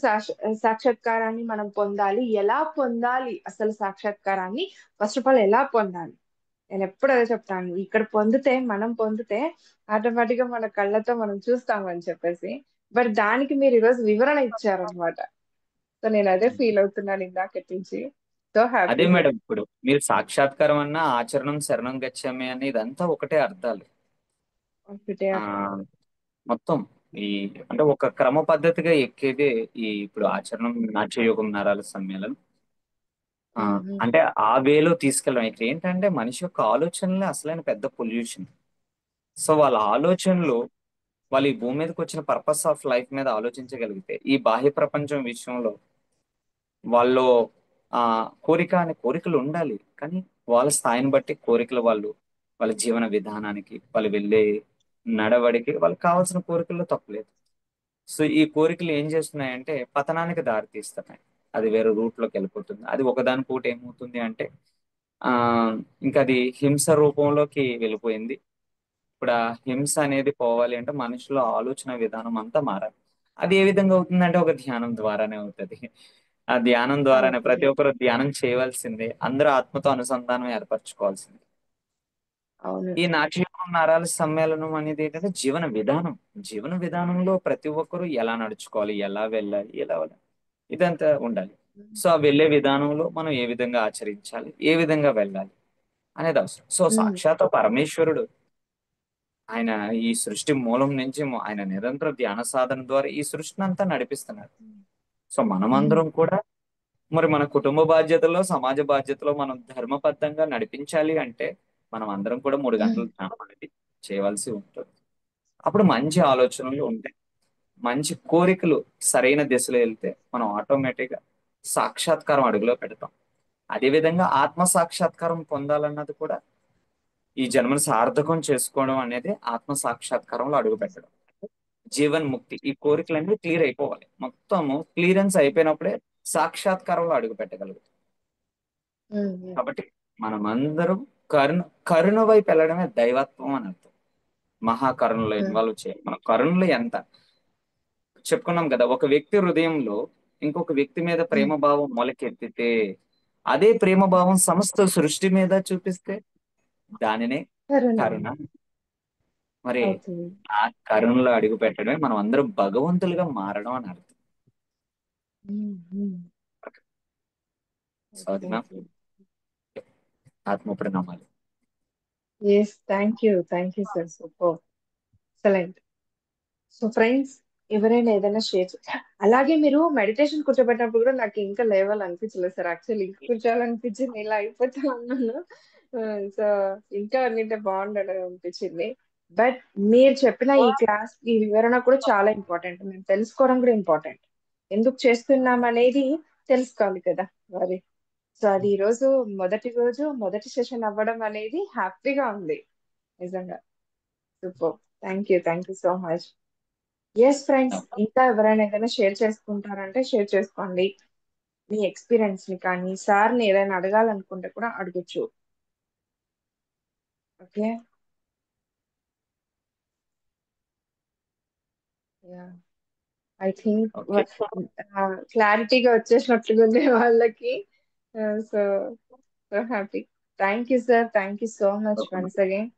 సాక్షాత్కారాన్ని మనం పొందాలి, ఎలా పొందాలి, అసలు సాక్షాత్కారాన్ని ఫస్ట్ ఆఫ్ ఆల్ ఎలా పొందాలి. నేను ఎప్పుడు అదే చెప్తాను, ఇక్కడ పొందితే మనం పొందితే ఆటోమేటిక్ గా మన కళ్ళతో మనం చూస్తామని చెప్పేసి. బట్ దానికి మీరు ఈరోజు వివరణ ఇచ్చారనమాట. సో నేను అదే ఫీల్ అవుతున్నాను ఇందాకటి నుంచి. సో అదే హ్యాపీ సార్. మేడం, ఇప్పుడు మీరు సాక్షాత్కారం అన్న ఆచరణం శరణం గచ్చామి అని ఇదంతా ఒకటే అర్థాలు. ఒకటే ఆ అర్థం. మొత్తం ఈ అంటే ఒక క్రమ పద్ధతిగా ఎక్కేదే ఈ ఇప్పుడు ఆచరణం నాట్యయోగం నరాల సమ్మేళనం. ఆ అంటే ఆ వేలో తీసుకెళ్ళడం. ఇక్కడ ఏంటంటే మనిషి యొక్క ఆలోచనలే అసలైన పెద్ద పొల్యూషన్. సో వాళ్ళ ఆలోచనలు, వాళ్ళు ఈ భూమి మీదకి వచ్చిన పర్పస్ ఆఫ్ లైఫ్ మీద ఆలోచించగలిగితే ఈ బాహ్య ప్రపంచం విషయంలో వాళ్ళు ఆ కోరిక అనే కోరికలు ఉండాలి. కానీ వాళ్ళ స్థాయిని బట్టి కోరికలు వాళ్ళ జీవన విధానానికి వాళ్ళు వెళ్ళే నడవడికి వాళ్ళకి కావాల్సిన కోరికల్లో తప్పలేదు. సో ఈ కోరికలు ఏం చేస్తున్నాయంటే పతనానికి దారి తీస్తున్నాయి. అది వేరే రూట్ లోకి వెళ్ళిపోతుంది. అది ఒకదానికొకటి ఏమవుతుంది అంటే ఆ ఇంకా అది హింస రూపంలోకి వెళ్ళిపోయింది. ఇప్పుడు ఆ హింస అనేది పోవాలి అంటే మనిషిలో ఆలోచన విధానం అంతా మారాలి. అది ఏ విధంగా అవుతుందంటే ఒక ధ్యానం ద్వారానే అవుతుంది. ఆ ధ్యానం ద్వారానే అవుతుంది. ప్రతి ఒక్కరు ధ్యానం చేయవలసిందే. అందరూ ఆత్మతో అనుసంధానం ఏర్పరచుకోవాల్సిందే. అవును. ఈ నాట్యయోగం నరాల సమ్మేళనం అనేది ఏంటంటే జీవన విధానం. జీవన విధానంలో ప్రతి ఒక్కరూ ఎలా నడుచుకోవాలి, ఎలా వెళ్ళాలి, ఎలా వెళ్ళాలి, ఇదంతా ఉండాలి. సో ఆ వెళ్ళే విధానంలో మనం ఏ విధంగా ఆచరించాలి, ఏ విధంగా వెళ్ళాలి అనేది అవసరం. సో సాక్షాత్ పరమేశ్వరుడు ఆయన ఈ సృష్టి మూలం నుంచి ఆయన నిరంతర ధ్యాన సాధన ద్వారా ఈ సృష్టిని అంతా నడిపిస్తున్నారు. సో మనమందరం కూడా మరి మన కుటుంబ బాధ్యతలో, సమాజ బాధ్యతలో మనం ధర్మబద్ధంగా నడిపించాలి అంటే మనం అందరం కూడా 3 గంటలు ధ్యానం అనేది చేయవలసి ఉంటుంది. అప్పుడు మంచి ఆలోచనలు ఉంటాయి, మంచి కోరికలు సరైన దిశలో వెళ్తే మనం ఆటోమేటిక్ గా సాక్షాత్కారం అడుగులో పెడతాం. అదేవిధంగా ఆత్మ సాక్షాత్కారం పొందాలన్నది కూడా ఈ జన్మను సార్థకం చేసుకోవడం అనేది ఆత్మ సాక్షాత్కారంలో అడుగు పెట్టడం. జీవన్ ముక్తి, ఈ కోరికలన్నీ క్లియర్ అయిపోవాలి. మొత్తము క్లియరెన్స్ అయిపోయినప్పుడే సాక్షాత్కారంలో అడుగు పెట్టగలుగుతాం. కాబట్టి మనమందరం కరుణ కరుణ వైపు వెళ్ళడమే దైవత్వం అని అర్థం. మహాకరుణలో ఇన్వాల్వ్ చేయాలి. మన కరుణలో ఎంత చెప్పుకున్నాం కదా, ఒక వ్యక్తి హృదయంలో ఇంకొక వ్యక్తి మీద ప్రేమ భావం మొలకెత్తితే అదే ప్రేమ భావం సమస్త సృష్టి మీద చూపిస్తే దానినే కరుణ. మరి ఆ కరుణలో అడుగు పెట్టడమే మనం అందరం భగవంతులుగా మారడం అని అర్థం. సో అది మ్యామ్, ఆత్మ ప్రణామాలు. Yes, thank you sir, super, excellent. So friends, ఎవరైనా ఏదైనా షేర్ అలాగే మీరు మెడిటేషన్ కూర్చోబెట్టినప్పుడు కూడా నాకు ఇంకా లేవాలనిపించలేదు సార్. యాక్చువల్లీ ఇంకా కూర్చోవాలనిపించింది, ఇలా అయిపోతా ఉన్నాను. సో ఇంకా అన్నింటే బాగుండడం అనిపించింది. బట్ మీరు చెప్పిన ఈ క్లాస్, ఈ వివరణ కూడా చాలా ఇంపార్టెంట్. మేము తెలుసుకోవడం కూడా ఇంపార్టెంట్. ఎందుకు చేస్తున్నాం అనేది తెలుసుకోవాలి కదా మరి. సో అది ఈ రోజు మొదటి సెషన్ అవ్వడం అనేది హ్యాపీగా ఉంది నిజంగా. Super, thank you so much. Yes friends, ఇంకా ఎవరైనా ఏదైనా షేర్ చేసుకుంటారంటే షేర్ చేసుకోండి. మీ ఎక్స్పీరియన్స్ ని కానీ సార్ని ఏదైనా అడగాలనుకుంటే కూడా అడగచ్చు. ఓకే, ఐ థింక్ ఓకే, క్లారిటీగా వచ్చేసినట్లుగా ఉంది వాళ్ళకి. So happy. Thank you sir, thank you so much once again.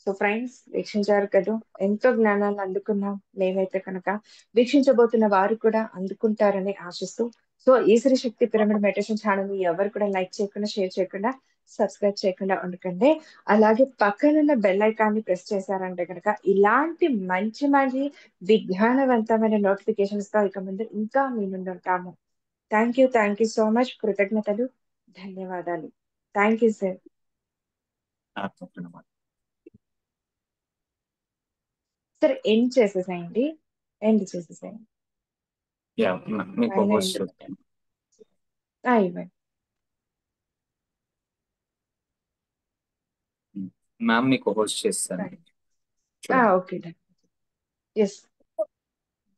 So friends, వీక్షించారు కదా, ఎంతో జ్ఞానాన్ని అందుకున్నాం మేమైతే కనుక. వీక్షించబోతున్న వారు కూడా అందుకుంటారని ఆశిస్తూ, సో ఈ శ్రీ శక్తి పిరమిడ్ మెడిటేషన్ ఛానల్ ని ఎవరు కూడా లైక్ చేయకుండా, షేర్ చేయకుండా, సబ్స్క్రైబ్ చేయకుండా ఉండకండి. అలాగే పక్కనున్న బెల్ ఐకాన్ ని ప్రెస్ చేశారంటే కనుక ఇలాంటి మంచి మంచి విజ్ఞానవంతమైన నోటిఫికేషన్స్ తో ఇక ముందు ఇంకా మీ ముందు ఉంటాము. Thank you so much. కృతజ్ఞతలు, ధన్యవాదాలు. Thank you sir. ఆత్మ ప్రణామాలు. సరే, ఎండ్ చేసేసేయండి. యా, మీకు ఆయన హోస్ట్ ఎండ్ చెప్తాను. ఇవ్వండి. మ్యామ్ మీకు హోస్ట్ చేస్తాను. Okay, yes.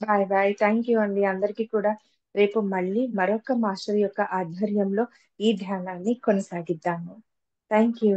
Bye. Thank you అండి అందరికీ కూడా. రేపు మళ్ళీ మరొక మాస్టర్ యొక్క ఆధ్వర్యంలో ఈ ధ్యానాన్ని కొనసాగిద్దాము. Thank you.